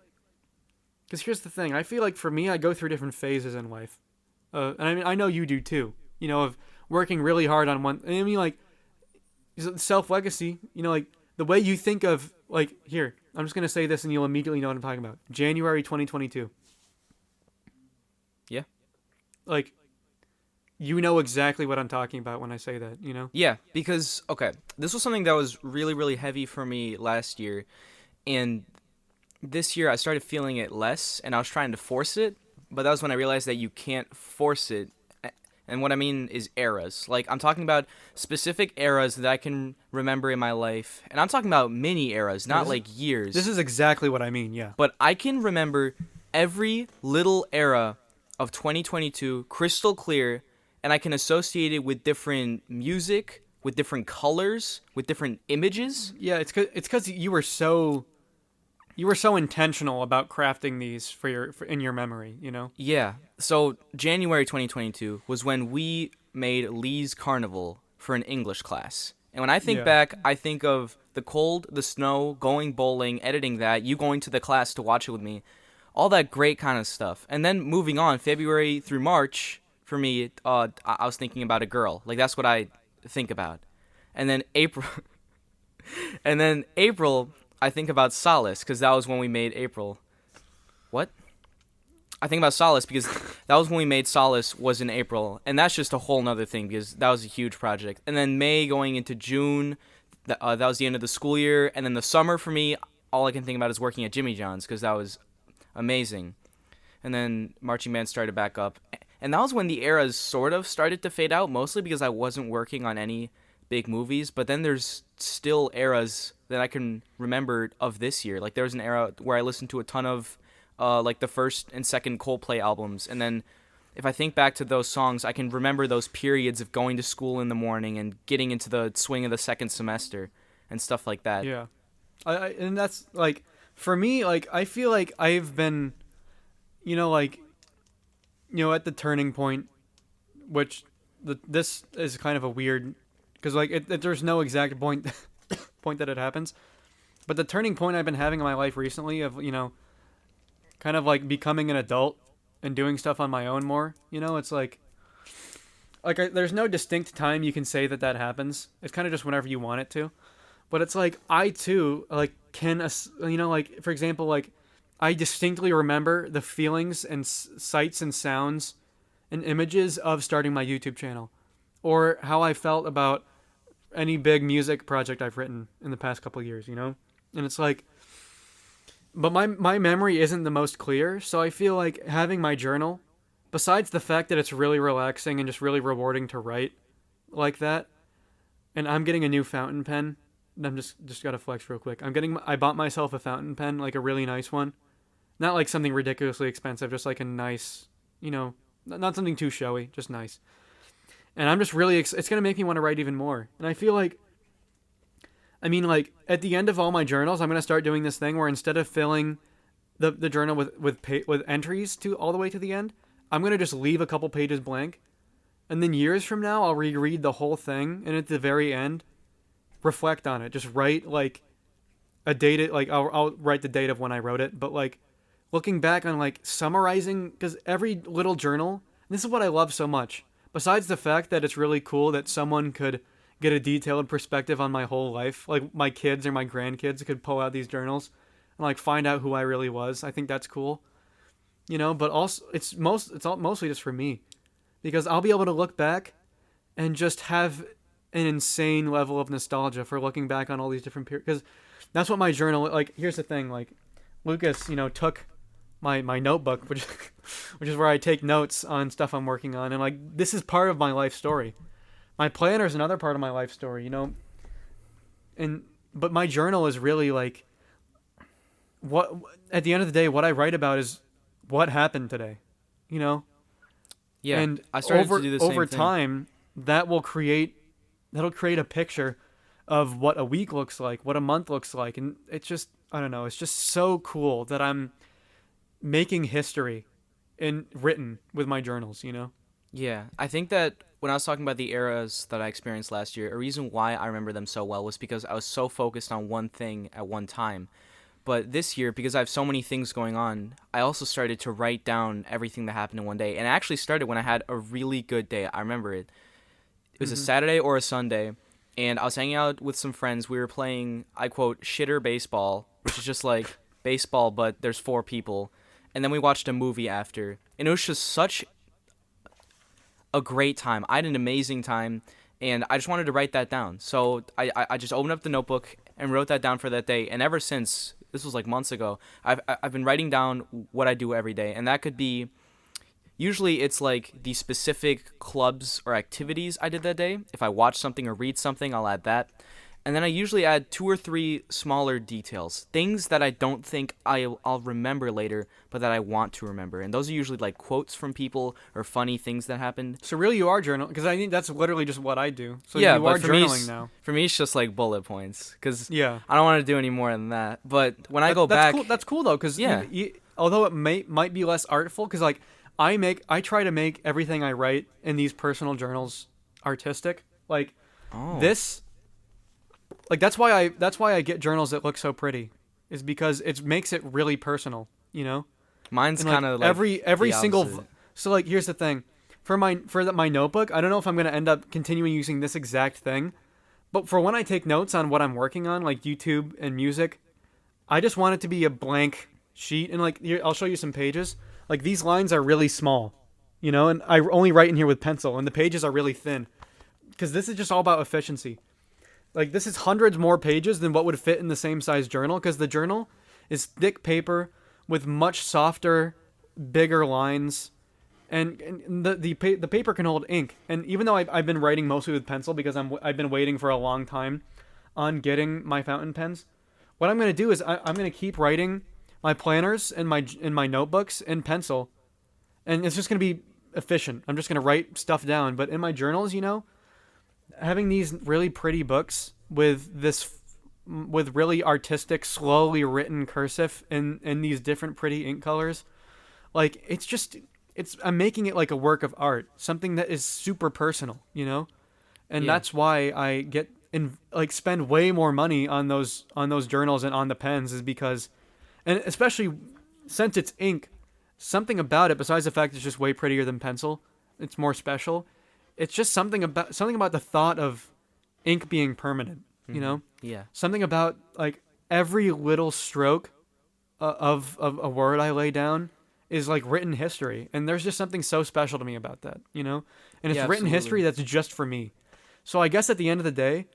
Because here's the thing. I feel like for me, I go through different phases in life. And I mean, I know you do too. Of working really hard on one... I mean, like, self-legacy, like, the way you think of... Like, here, I'm just going to say this and you'll immediately know what I'm talking about. January 2022. Yeah. Like, you know exactly what I'm talking about when I say that, Yeah, because, okay, this was something that was really, really heavy for me last year, and this year I started feeling it less, and I was trying to force it, but that was when I realized that you can't force it, and what I mean is eras. Like, I'm talking about specific eras that I can remember in my life, and I'm talking about mini eras, not like years. This is exactly what I mean, yeah. But I can remember every little era of 2022 crystal clear, and I can associate it with different music, with different colors, with different images. Yeah, it's because you were so intentional about crafting these in your memory, Yeah. So January 2022 was when we made Lee's Carnival for an English class. And when I think back, I think of the cold, the snow, going bowling, editing that, you going to the class to watch it with me. All that great kind of stuff. And then moving on, February through March, for me, I was thinking about a girl. Like, that's what I think about. And then April, I think about Solace, because that was when we made April. What? I think about Solace because that was when we made Solace, was in April. And that's just a whole nother thing, because that was a huge project. And then May going into June, that was the end of the school year. And then the summer for me, all I can think about is working at Jimmy John's, because that was amazing. And then marching band started back up, and that was when the eras sort of started to fade out, mostly because I wasn't working on any big movies. But then there's still eras that I can remember of this year. Like, there was an era where I listened to a ton of like the first and second Coldplay albums, and then if I think back to those songs, I can remember those periods of going to school in the morning and getting into the swing of the second semester and stuff like that. Yeah, and that's like, for me, like, I feel like I've been, at the turning point, which this is kind of a weird, because like there's no exact point that it happens, but the turning point I've been having in my life recently of kind of like becoming an adult and doing stuff on my own more. It's like there's no distinct time you can say that happens. It's kind of just whenever you want it to. But it's like, I too, like, can, like, for example, like, I distinctly remember the feelings and sights and sounds and images of starting my YouTube channel, or how I felt about any big music project I've written in the past couple of years, And it's like, but my memory isn't the most clear, so I feel like having my journal, besides the fact that it's really relaxing and just really rewarding to write like that, and I'm getting a new fountain pen. I'm just gotta flex real quick. I bought myself a fountain pen, like a really nice one. Not like something ridiculously expensive, just like a nice, not something too showy, just nice. And I'm just really, it's gonna make me want to write even more. And I feel like, like, at the end of all my journals, I'm gonna start doing this thing where instead of filling the journal with entries to all the way to the end, I'm gonna just leave a couple pages blank. And then years from now, I'll reread the whole thing, and at the very end, reflect on it. Just write like a date. Like, I'll write the date of when I wrote it, but like looking back on, like, summarizing, because every little journal, this is what I love so much. Besides the fact that it's really cool that someone could get a detailed perspective on my whole life, like my kids or my grandkids could pull out these journals and like find out who I really was. I think that's cool, But also, it's mostly just for me, because I'll be able to look back and just have an insane level of nostalgia for looking back on all these different periods. Because that's what my journal, like, here's the thing, like, Lucas, took my notebook, which which is where I take notes on stuff I'm working on, and like this is part of my life story. My planner is another part of my life story, you know. And but my journal is really like what at the end of the day, what I write about is what happened today, you know. Yeah, And I started over to do the same over thing. time, that'll create a picture of what a week looks like, what a month looks like, and it's just I don't know, it's just so cool that I'm making history in written with my journals, you know. Yeah, I think that when I was talking about the eras that I experienced last year, a reason why I remember them so well was because I was so focused on one thing at one time. But this year, because I have so many things going on, I also started to write down everything that happened in one day. And it actually started when I had a really good day. I remember it. It was a Mhm. Saturday or a Sunday, and I was hanging out with some friends. We were playing, I quote, shitter baseball, which is just like baseball, but there's four people. And then we watched a movie after. And it was just such a great time. I had an amazing time, and I just wanted to write that down. So I just opened up the notebook and wrote that down for that day. And ever since, this was like months ago, I've been writing down what I do every day. And that could be, usually it's like the specific clubs or activities I did that day. If I watch something or read something, I'll add that. And then I usually add 2 or 3 smaller details, things that I don't think I'll remember later, but that I want to remember. And those are usually like quotes from people or funny things that happened. So really, you are journaling because I think that's literally just what I do. So Yeah, you are but for me, journaling now. for me, it's just like bullet points because Yeah, I don't want to do any more than that. But when I go that's back, cool. That's cool though, because yeah, although it might be less artful, because like I try to make everything I write in these personal journals artistic. Like oh, this, like that's why I get journals that look so pretty, is because it makes it really personal. You know. mine's And like kind of like every the single opposite. so like here's the thing my notebook, I don't know if I'm going to end up continuing using this exact thing, but for when I take notes on what I'm working on, like YouTube and music, I just want it to be a blank sheet. And like here, I'll show you some pages. Like these lines are really small, you know, and I only write in here with pencil, and the pages are really thin because this is just all about efficiency. Like this is hundreds more pages than what would fit in the same size journal, because the journal is thick paper with much softer, bigger lines, and the paper can hold ink. And even though I've been writing mostly with pencil because I've been waiting for a long time on getting my fountain pens, what I'm gonna do is I'm gonna keep writing my planners and my notebooks in pencil, and it's just gonna be efficient. I'm just gonna write stuff down. But in my journals, you know, having these really pretty books with really artistic, slowly written cursive in these different pretty ink colors, like it's I'm making it like a work of art, something that is super personal, you know. And Yeah, that's why I get in like spend way more money on those journals and on the pens, is because, and especially since it's ink, something about it, besides the fact it's just way prettier than pencil, it's more special. It's just something about the thought of ink being permanent, you hmm, know? yeah, Something about like every little stroke of a word I lay down is like written history, and there's just something so special to me about that, you know? And it's yeah, written history absolutely. that's just for me. So I guess at the end of the day,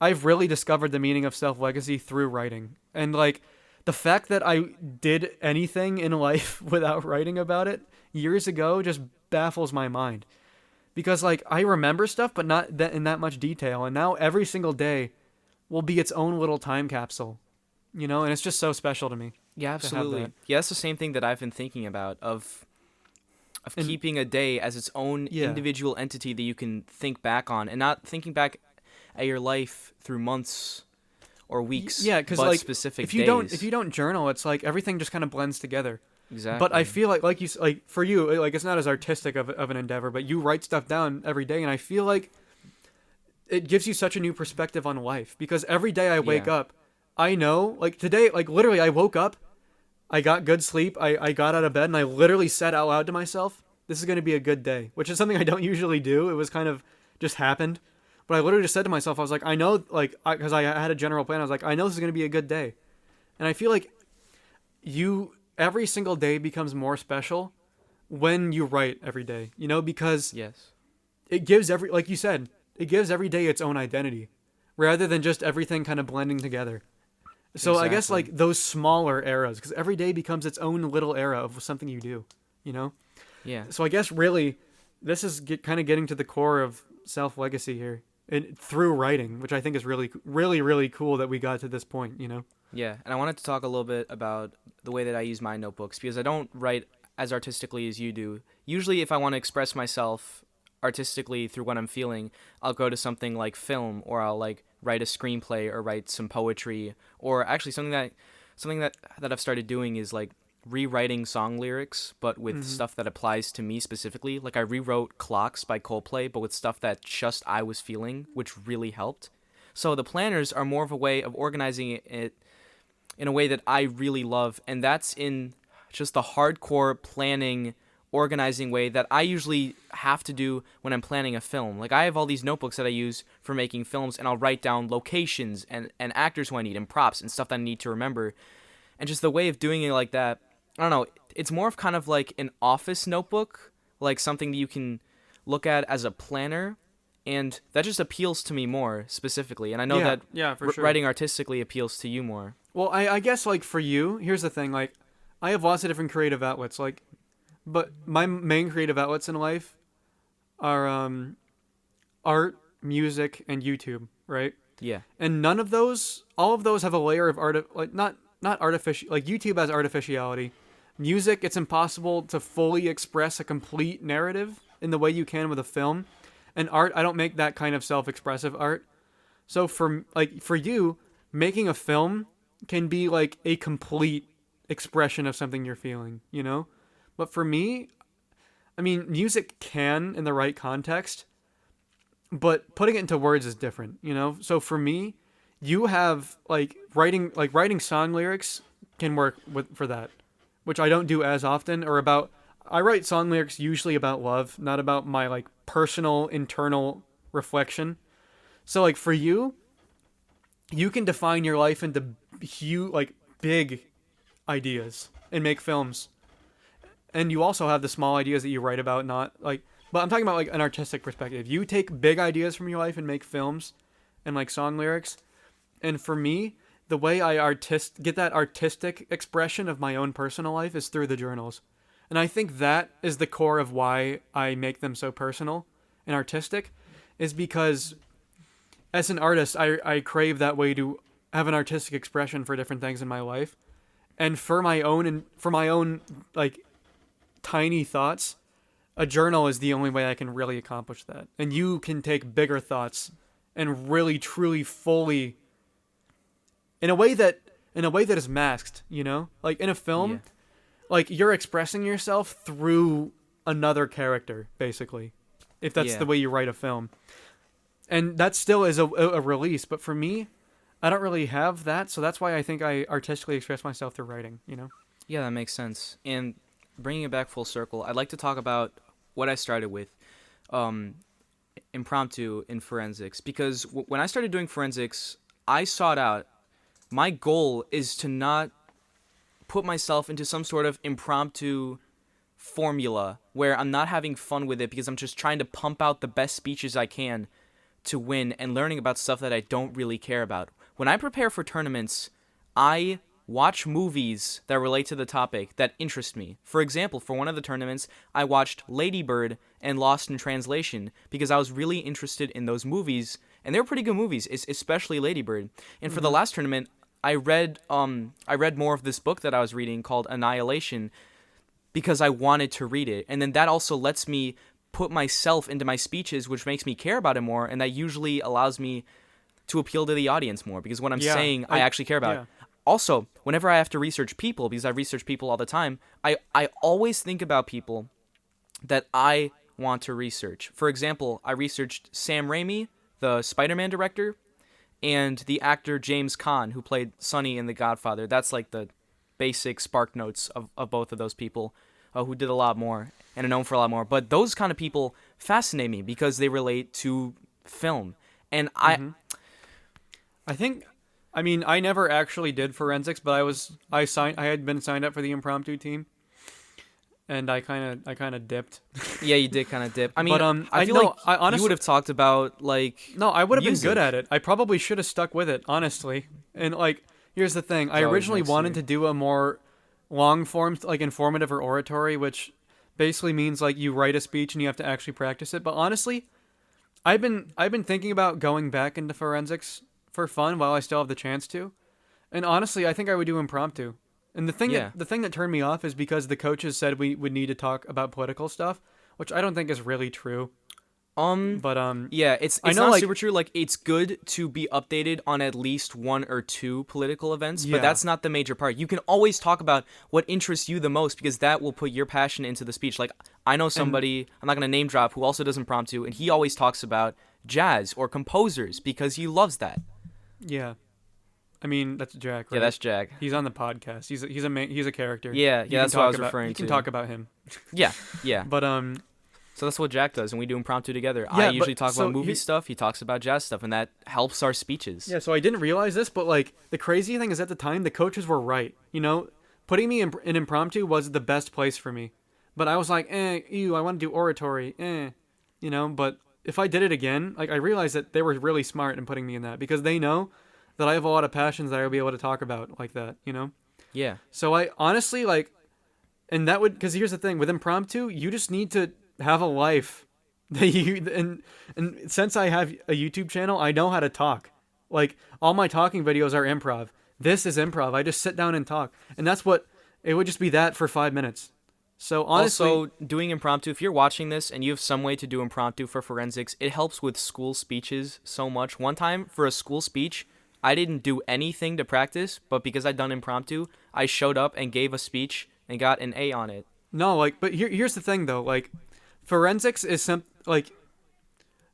I've really discovered the meaning of self-legacy through writing. And like the fact that I did anything in life without writing about it years ago just baffles my mind, because like I remember stuff but not that in that much detail, and now every single day will be its own little time capsule, you know, and it's just so special to me Yeah, to have absolutely. that. Yeah, that's the same thing that I've been thinking about of And keeping a day as its own yeah. individual entity that you can think back on and not thinking back at your life through months or weeks, Yeah, cuz but like specific if days. you don't journal, it's like everything just kind of blends together. But I Exactly. feel like like for you, like it's not as artistic of an endeavor, but you write stuff down every day, and I feel like it gives you such a new perspective on life, because every day I wake Yeah. up, I know, like today, like literally I woke up, I got good sleep, I got out of bed, and I literally said out loud to myself, this is going to be a good day, which is something I don't usually do. It was kind of just happened. But I literally just said to myself, I was like, I know, like, because I had a general plan, I was like, I know this is going to be a good day. And I feel like every single day becomes more special when you write every day, you know, because Yes. it gives like you said, it gives every day its own identity rather than just everything kind of blending together. So I guess Exactly. like those smaller eras, because every day becomes its own little era of something you do, you know. Yeah. So I guess really, this is kind of getting to the core of self legacy here, and through writing, which I think is really, really, really cool that we got to this point, you know. Yeah, and I wanted to talk a little bit about the way that I use my notebooks because I don't write as artistically as you do. Usually, if I want to express myself artistically through what I'm feeling, I'll go to something like film, or I'll like write a screenplay or write some poetry, or actually something that I've started doing is like rewriting song lyrics, but with Mm-hmm. stuff that applies to me specifically. Like I rewrote Clocks by Coldplay, but with stuff that just I was feeling, which really helped. So the planners are more of a way of organizing it in a way that I really love, and that's in just the hardcore planning, organizing way that I usually have to do when I'm planning a film. Like I have all these notebooks that I use for making films, and I'll write down locations and actors who I need and props and stuff that I need to remember. And just the way of doing it like that, I don't know, it's more of kind of like an office notebook, like something that you can look at as a planner, and that just appeals to me more specifically. And I know Yeah, that yeah, for sure. writing artistically appeals to you more. Well, I guess like for you, here's the thing. Like, I have lots of different creative outlets. Like, but my main creative outlets in life are art, music, and YouTube. Right. Yeah. And none of those, all of those have a layer of like not artificial. Like YouTube has artificiality. Music, it's impossible to fully express a complete narrative in the way you can with a film. And art, I don't make that kind of self-expressive art. So for you, making a film can be like a complete expression of something you're feeling, you know? But for me, I mean, music can in the right context, but putting it into words is different, you know? So for me, you have like writing song lyrics can work for that, which I don't do as often or about I write song lyrics usually about love, not about my like personal internal reflection. So like for you, you can define your life into huge, like big ideas and make films. And you also have the small ideas that you write about, not like, but I'm talking about like an artistic perspective. You take big ideas from your life and make films and like song lyrics. And for me, the way I get that artistic expression of my own personal life is through the journals. And I think that is the core of why I make them so personal and artistic, is because as an artist, I crave that way to have an artistic expression for different things in my life, and for my own like tiny thoughts, a journal is the only way I can really accomplish that. And you can take bigger thoughts and really truly fully in a way that is masked, you know? Like in a Yeah. film, like you're expressing yourself through another character basically. If that's Yeah. the way you write a film. And that still is a release, but for me, I don't really have that, so that's why I think I artistically express myself through writing, you know? Yeah, that makes sense. And bringing it back full circle, I'd like to talk about what I started with, um, impromptu in forensics, because when I started doing forensics, I sought out. My goal is to not put myself into some sort of impromptu formula where I'm not having fun with it because I'm just trying to pump out the best speeches I can to win and learning about stuff that I don't really care about. When I prepare for tournaments, I watch movies that relate to the topic that interest me. For example, for one of the tournaments, I watched Lady Bird and Lost in Translation because I was really interested in those movies, and they were pretty good movies, especially Lady Bird. And for the last tournament, I read more of this book that I was reading called Annihilation because I wanted to read it. And then that also lets me put myself into my speeches, which makes me care about it more, and that usually allows me to appeal to the audience more because what I'm Yeah, saying I actually care about. yeah. Also, whenever I have to research people, because I research people all the time, I always think about people that I want to research. For example, I researched Sam Raimi, the Spider-Man director, and the actor James Caan, who played Sonny in The Godfather. That's like the basic spark notes of both of those people, who did a lot more and are known for a lot more. But those kind of people fascinate me because they relate to film. And I think, I mean, I never actually did forensics, but I had been signed up for the impromptu team, and I kind of dipped. yeah, you did kind of dip. I mean, But I feel no, like I honestly, you would have talked about like no, I would have been music. good at it. I probably should have stuck with it, honestly. And like, here's the thing. I It's always originally next wanted year. to do a more long form, like informative or oratory, which basically means like you write a speech and you have to actually practice it. But honestly, I've been thinking about going back into forensics for fun while I still have the chance to. And honestly, I think I would do impromptu. And Yeah. the thing that turned me off is because the coaches said we would need to talk about political stuff, which I don't think is really true. Um, But yeah, it's I it's know not like super true. Like, it's good to be updated on at least one or two political events, but yeah, that's not the major part. You can always talk about what interests you the most because that will put your passion into the speech. Like, I know and somebody, I'm not gonna name drop, who also does impromptu, and he always talks about jazz or composers because he loves that. yeah. I mean, that's Jack, Yeah, right? that's Jack. He's on the podcast. He's a character. Yeah, You yeah, can that's what I talk was about referring you can to. talk about him. Yeah, yeah. But So that's what Jack does, and we do impromptu together. I yeah, usually but talk so about movie stuff. He talks about jazz stuff, and that helps our speeches. yeah, so I didn't realize this, but like the crazy thing is at the time the coaches were right. You know, putting me in impromptu was the best place for me. But I was like, ew, I want to do oratory, you know. But if I did it again, like I realized that they were really smart in putting me in that because they know that I have a lot of passions that I will be able to talk about like that, you know. Yeah, So I honestly like, and that would because here's the thing with impromptu, you just need to have a life. That you and since I have a YouTube channel, I know how to talk. Like all my talking videos are improv. This is improv. I just sit down and talk, and that's what it would just be that for 5 minutes. So honestly, also, doing impromptu, if you're watching this and you have some way to do impromptu for forensics, it helps with school speeches so much. One time for a school speech, I didn't do anything to practice, but because I'd done impromptu, I showed up and gave a speech and got an A on it. no, like, but here's the thing though, like, forensics is like,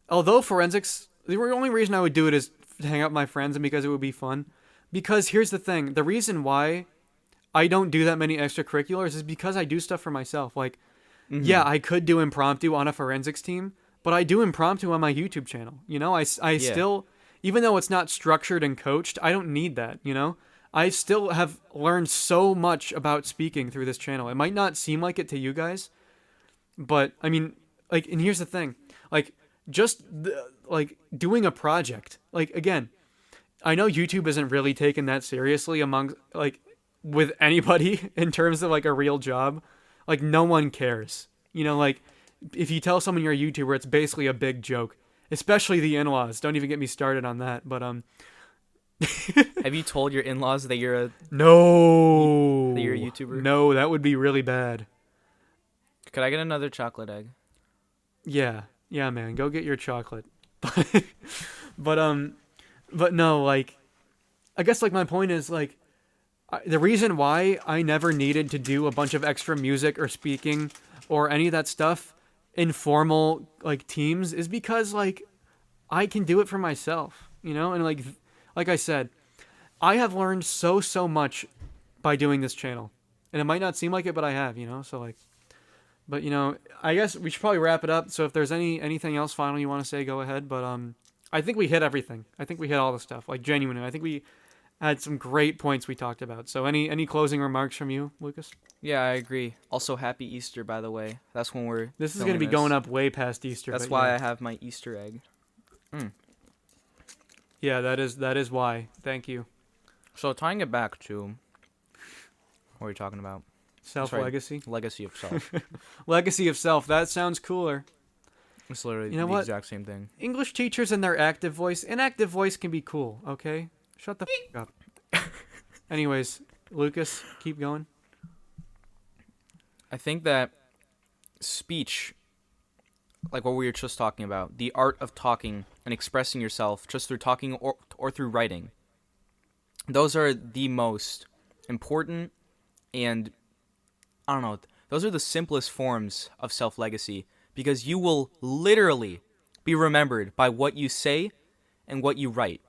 although forensics, the only reason I would do it is to hang out with my friends and because it would be fun. Because here's the thing, the reason why I don't do that many extracurriculars is because I do stuff for myself. Like, yeah, I could do impromptu on a forensics team, but I do impromptu on my YouTube channel. You know, I Yeah. still, even though it's not structured and coached, I don't need that, you know? I still have learned so much about speaking through this channel. It might not seem like it to you guys, but I mean, like, and here's the thing, like, like doing a project, like, again, I know YouTube isn't really taken that seriously among like with anybody in terms of like a real job. Like no one cares. You know, like if you tell someone you're a YouTuber, it's basically a big joke. Especially the in-laws. Don't even get me started on that. But Have you told your in-laws that you're a no. that you're a YouTuber? No, that would be really bad. Could I get another chocolate egg? Yeah. Yeah, man. Go get your chocolate. but but no, like I guess like my point is like the reason why I never needed to do a bunch of extra music or speaking or any of that stuff in formal like teams is because like I can do it for myself, you know? And like I said, I have learned so much by doing this channel. And it might not seem like it, but I have, you know? So like but you know, I guess we should probably wrap it up. So if there's anything else final you want to say, go ahead, but I think we hit everything. I think we hit all the stuff. Like genuinely, I think we had some great points we talked about. So any closing remarks from you, Lucas? Yeah, I agree. Also, happy Easter, by the way. That's when we're This is going to be going up way past Easter. That's but why yeah. I have my Easter egg. Yeah, that is why. Thank you. So tying it back to what are we talking about? Self Sorry. legacy. Legacy of self. Legacy of self. That sounds cooler. It's literally You know the what? exact same thing. English teachers and their active voice. Inactive voice can be cool, okay? Shut the f up. Anyways, Lucas, keep going. I think that speech, like what we were just talking about, the art of talking and expressing yourself just through talking or through writing, those are the most important and, I don't know, those are the simplest forms of self-legacy because you will literally be remembered by what you say and what you write.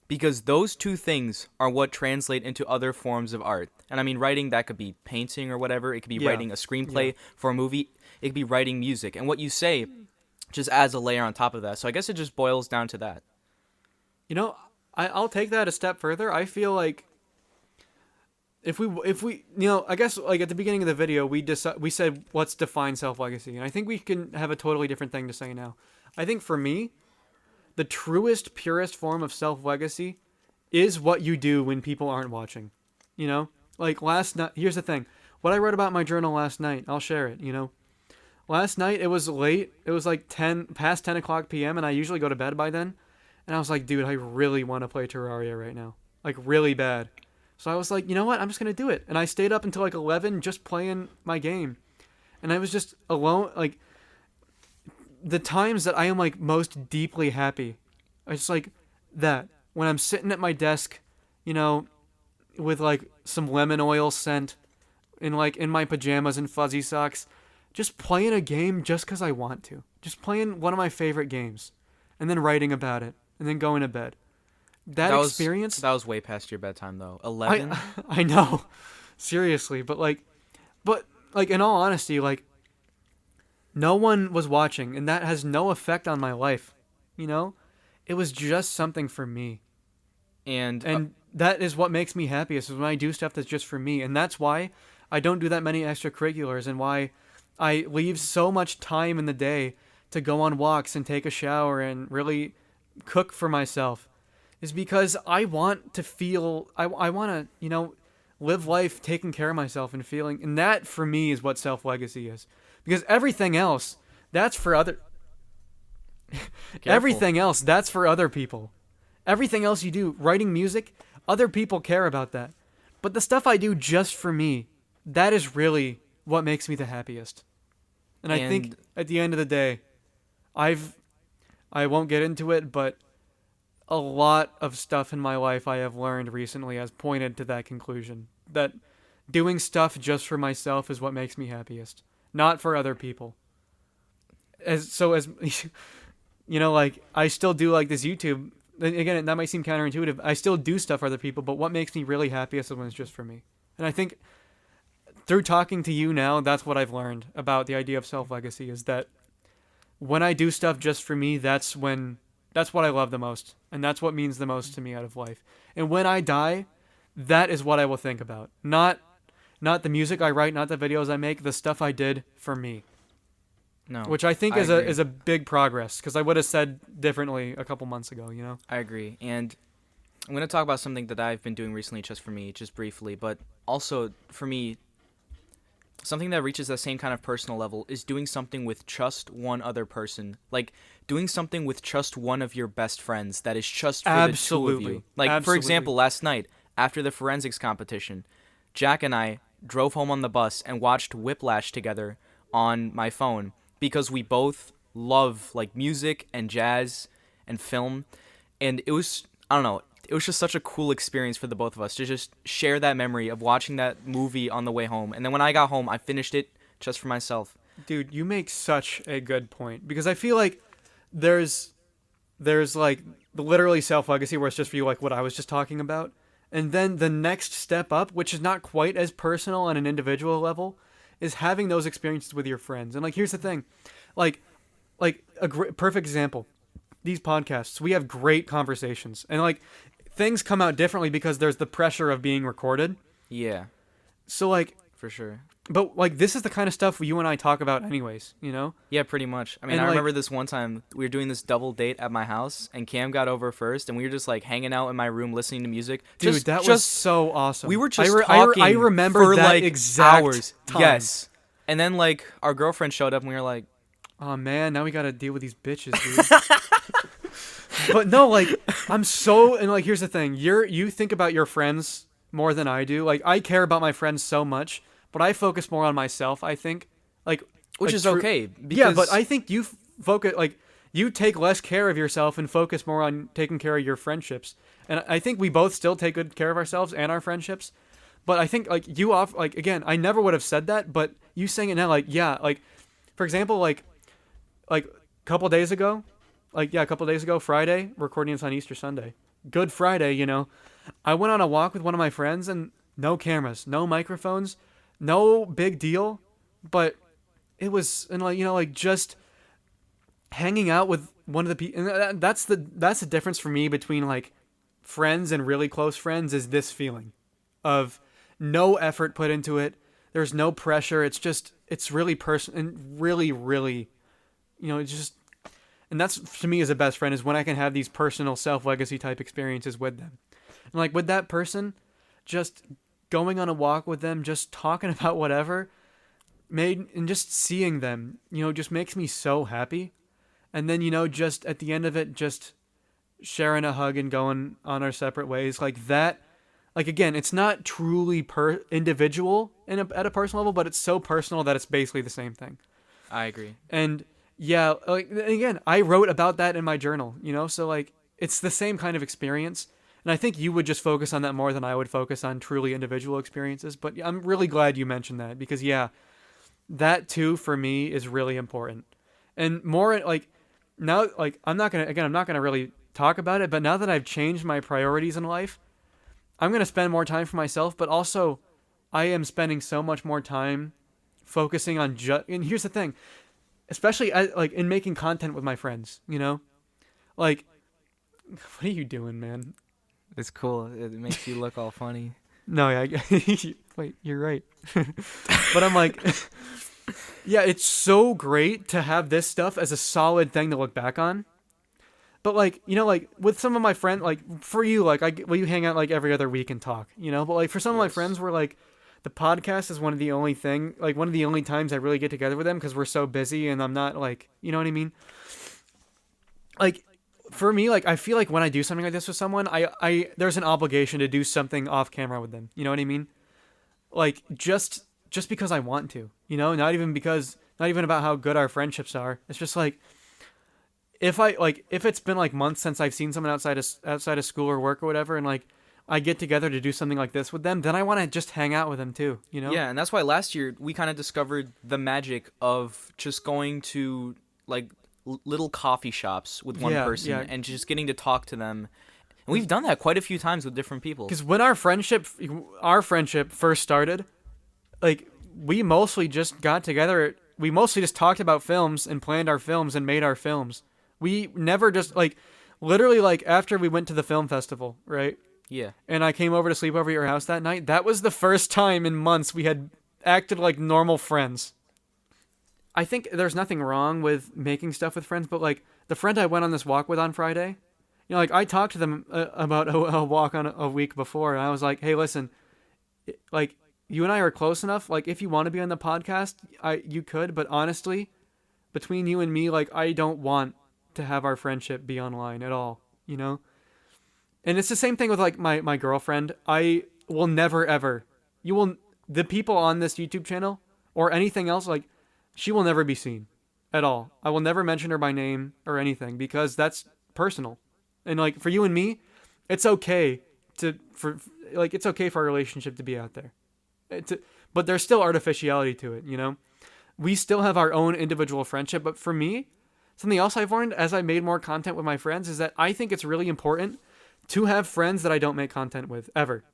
Because those two things are what translate into other forms of art. And I mean, writing, that could be painting or whatever. It could be Yeah. writing a screenplay for a movie. It could be writing music. And what you say just adds a layer on top of that. So I guess it just boils down to that. You know, I'll take that a step further. I feel like if we you know, I guess like at the beginning of the video we said let's define self-legacy, and I think we can have a totally different thing to say now. I think for me, the truest, purest form of self-legacy is what you do when people aren't watching. You know, like last night. Here's the thing: what I wrote about in my journal last night, I'll share it. You know, last night it was late. It was like past 10 o'clock p.m. and I usually go to bed by then. And I was like, dude, I really want to play Terraria right now, like really bad. So I was like, you know what? I'm just gonna do it. And I stayed up until like 11 just playing my game. And I was just alone. Like the times that I am like most deeply happy, I just like that when I'm sitting at my desk, you know, with like some lemon oil scent, in my pajamas and fuzzy socks, just playing a game just because I want to, just playing one of my favorite games, and then writing about it, and then going to bed. That experience. That was way past your bedtime though. 11. I know, seriously, but in all honesty, like no one was watching, and that has no effect on my life. You know, it was just something for me. And That is what makes me happiest is when I do stuff that's just for me. And that's why I don't do that many extracurriculars and why I leave so much time in the day to go on walks and take a shower and really cook for myself is because I want to feel, I want to, you know, live life taking care of myself and feeling. And that for me is what self-legacy is. Because everything else, that's for other... Everything else, that's for other people. Everything else you do, writing music, other people care about that. But the stuff I do just for me, that is really what makes me the happiest. And I think at the end of the day, I won't get into it, but a lot of stuff in my life I have learned recently has pointed to that conclusion. That doing stuff just for myself is what makes me happiest, not for other people. As you know, like I still do like this YouTube. Again, that might seem counterintuitive. I still do stuff for other people, but what makes me really happiest is when it's just for me. And I think through talking to you now, that's what I've learned about the idea of self-legacy is that when I do stuff just for me, that's what I love the most. And that's what means the most to me out of life. And when I die, that is what I will think about. Not the music I write, not the videos I make, the stuff I did for me. No, which I think agree. is a big progress because I would have said differently a couple months ago, you know? I agree. And I'm going to talk about something that I've been doing recently just for me, just briefly, but also for me, something that reaches that same kind of personal level is doing something with just one other person. Like doing something with just one of your best friends that is just for the two of you. Like, for example, last night, after the forensics competition, Jack and I drove home on the bus and watched Whiplash together on my phone. Because we both love like music and jazz and film, and it was, I don't know, it was just such a cool experience for the both of us to just share that memory of watching that movie on the way home. And then when I got home, I finished it just for myself. Dude, you make such a good point because I feel like there's like literally self-legacy where it's just for you, like what I was just talking about, and then the next step up, which is not quite as personal on an individual level, is having those experiences with your friends. And like here's the thing, like a perfect example, these podcasts, we have great conversations and like things come out differently because there's the pressure of being recorded. Yeah, so like for sure. But like this is the kind of stuff you and I talk about anyways, you know? Yeah, pretty much. I mean, And, I like- remember this one time we were doing this double date at my house, and Cam got over first, and we were just like hanging out in my room listening to music. Dude, Just- that was just so awesome. We were just I talking remember for that like exact hours. time. Yes. And then like our girlfriend showed up and we were like, Oh man, now we gotta deal with these bitches, dude. But no, like I'm so, and like here's the thing, you think about your friends more than I do. Like I care about my friends so much, but I focus more on myself. I think, like, which like, is true- okay. Because Yeah, but I think you focus, like you take less care of yourself and focus more on taking care of your friendships. And I think we both still take good care of ourselves and our friendships. But I think like you off, like again, I never would have said that, but you saying it now, like yeah, like for example, like a couple days ago, Friday, recording this on Easter Sunday, Good Friday, you know, I went on a walk with one of my friends and no cameras, no microphones, no big deal, but it was, and like, you know, like just hanging out with one of the people, and that's the difference for me between like friends and really close friends is this feeling of no effort put into it. There's no pressure. It's really personal and really, really, you know, it's just, and that's to me as a best friend is when I can have these personal self-legacy type experiences with them. And like with that person, just going on a walk with them, just talking about whatever, and just seeing them, just makes me so happy. And then, just at the end of it, just sharing a hug and going on our separate ways, like that. Like again, it's not truly individual at a personal level, but it's so personal that it's basically the same thing. I agree. And yeah, like again, I wrote about that in my journal, so like it's the same kind of experience. And I think you would just focus on that more than I would focus on truly individual experiences. But I'm really glad you mentioned that because yeah, that too for me is really important. And more like now, like I'm not gonna really talk about it, but now that I've changed my priorities in life, I'm going to spend more time for myself, but also I am spending so much more time focusing on and here's the thing, especially like in making content with my friends, like, what are you doing, man? It's cool. It makes you look all funny. No, yeah, wait, you're right. But I'm like, yeah, it's so great to have this stuff as a solid thing to look back on. But like, like with some of my friends, like for you, like we hang out like every other week and talk, but like for some of my friends, we're like, the podcast is one of the only times I really get together with them because we're so busy and I'm not like, you know what I mean? Like for me, like I feel like when I do something like this with someone, I there's an obligation to do something off camera with them. You know what I mean? Like just because I want to, not even about how good our friendships are. It's just like, if it's been like months since I've seen someone outside of school or work or whatever, and like I get together to do something like this with them, then I want to just hang out with them too, Yeah, and that's why last year we kind of discovered the magic of just going to like little coffee shops with one person and just getting to talk to them. And we've done that quite a few times with different people. Because when our friendship first started, like we mostly just got together. We mostly just talked about films and planned our films and made our films. We never just, like, literally, like, after we went to the film festival, right? Yeah. And I came over to sleep over at your house that night. That was the first time in months we had acted like normal friends. I think there's nothing wrong with making stuff with friends, but, like, the friend I went on this walk with on Friday, like, I talked to them about a walk on a week before, and I was like, hey, listen, like, you and I are close enough. Like, if you want to be on the podcast, you could, but honestly, between you and me, like, I don't want to have our friendship be online at all, And it's the same thing with like my girlfriend. I will never ever, the people on this YouTube channel or anything else, like she will never be seen at all. I will never mention her by name or anything because that's personal. And like for you and me, it's okay it's okay for our relationship to be out there. But there's still artificiality to it, We still have our own individual friendship, but for me, something else I've learned as I made more content with my friends is that I think it's really important to have friends that I don't make content with ever,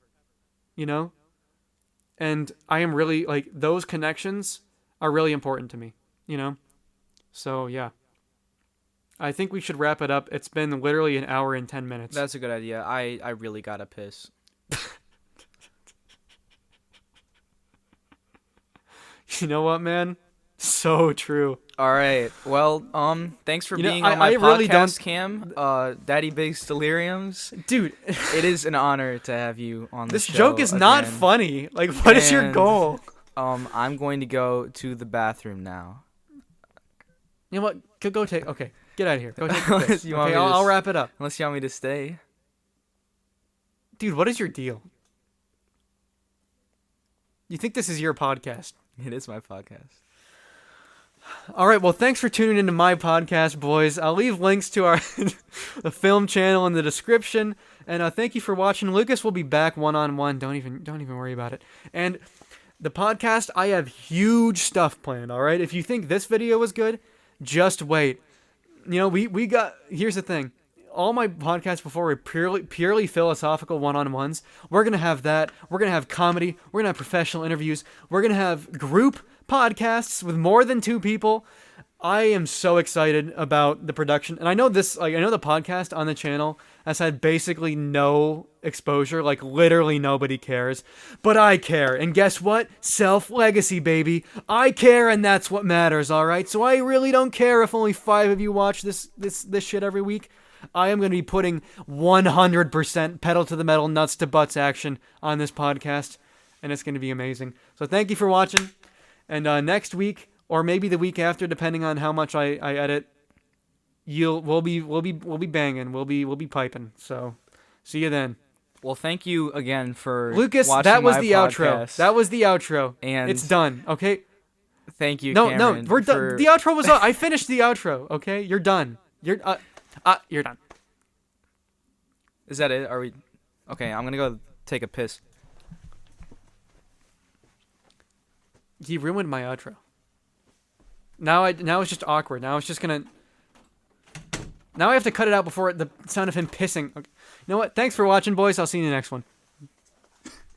And I am really like those connections are really important to me, So yeah, I think we should wrap it up. It's been literally an hour and 10 minutes. That's a good idea. I really gotta piss. You know what, man? So true. All right. Well, thanks for being on my podcast, really Cam. Daddy Big's Deliriums. Dude, it is an honor to have you on the show. This joke is not funny. Like, what is your goal? I'm going to go to the bathroom now. You know what? Go take. Okay, get out of here. Go take a piss. I'll wrap it up. Unless you want me to stay. Dude, what is your deal? You think this is your podcast? It is my podcast. All right, well, thanks for tuning into my podcast, boys. I'll leave links to our the film channel in the description, and thank you for watching. Lucas will be back one-on-one. Don't even worry about it. And the podcast, I have huge stuff planned. All right, if you think this video was good, just wait. We got. Here's the thing. All my podcasts before were purely philosophical one-on-ones. We're gonna have that. We're gonna have comedy. We're gonna have professional interviews. We're gonna have group podcasts with more than 2 people. I am so excited about the production. And I know the podcast on the channel has had basically no exposure, like literally nobody cares, but I care. And guess what? Self-legacy, baby. I care, and that's what matters, all right? So I really don't care if only 5 of you watch this shit every week. I am going to be putting 100% pedal to the metal, nuts to butts action on this podcast, and it's going to be amazing. So thank you for watching, and next week or maybe the week after, depending on how much I edit, we'll be banging, we'll be piping. So see you then. Well, thank you again for Lucas. watching That was my the podcast. outro. That was the outro, And it's done. Okay. Thank you. No, Cameron, we're done. The outro was. I finished the outro. Okay, you're done. You're done. Is that it? Are we? Okay, I'm gonna go take a piss. You ruined my outro. Now it's just awkward. Now it's just gonna. Now I have to cut it out before the sound of him pissing. Okay. You know what? Thanks for watching, boys. I'll see you in the next one.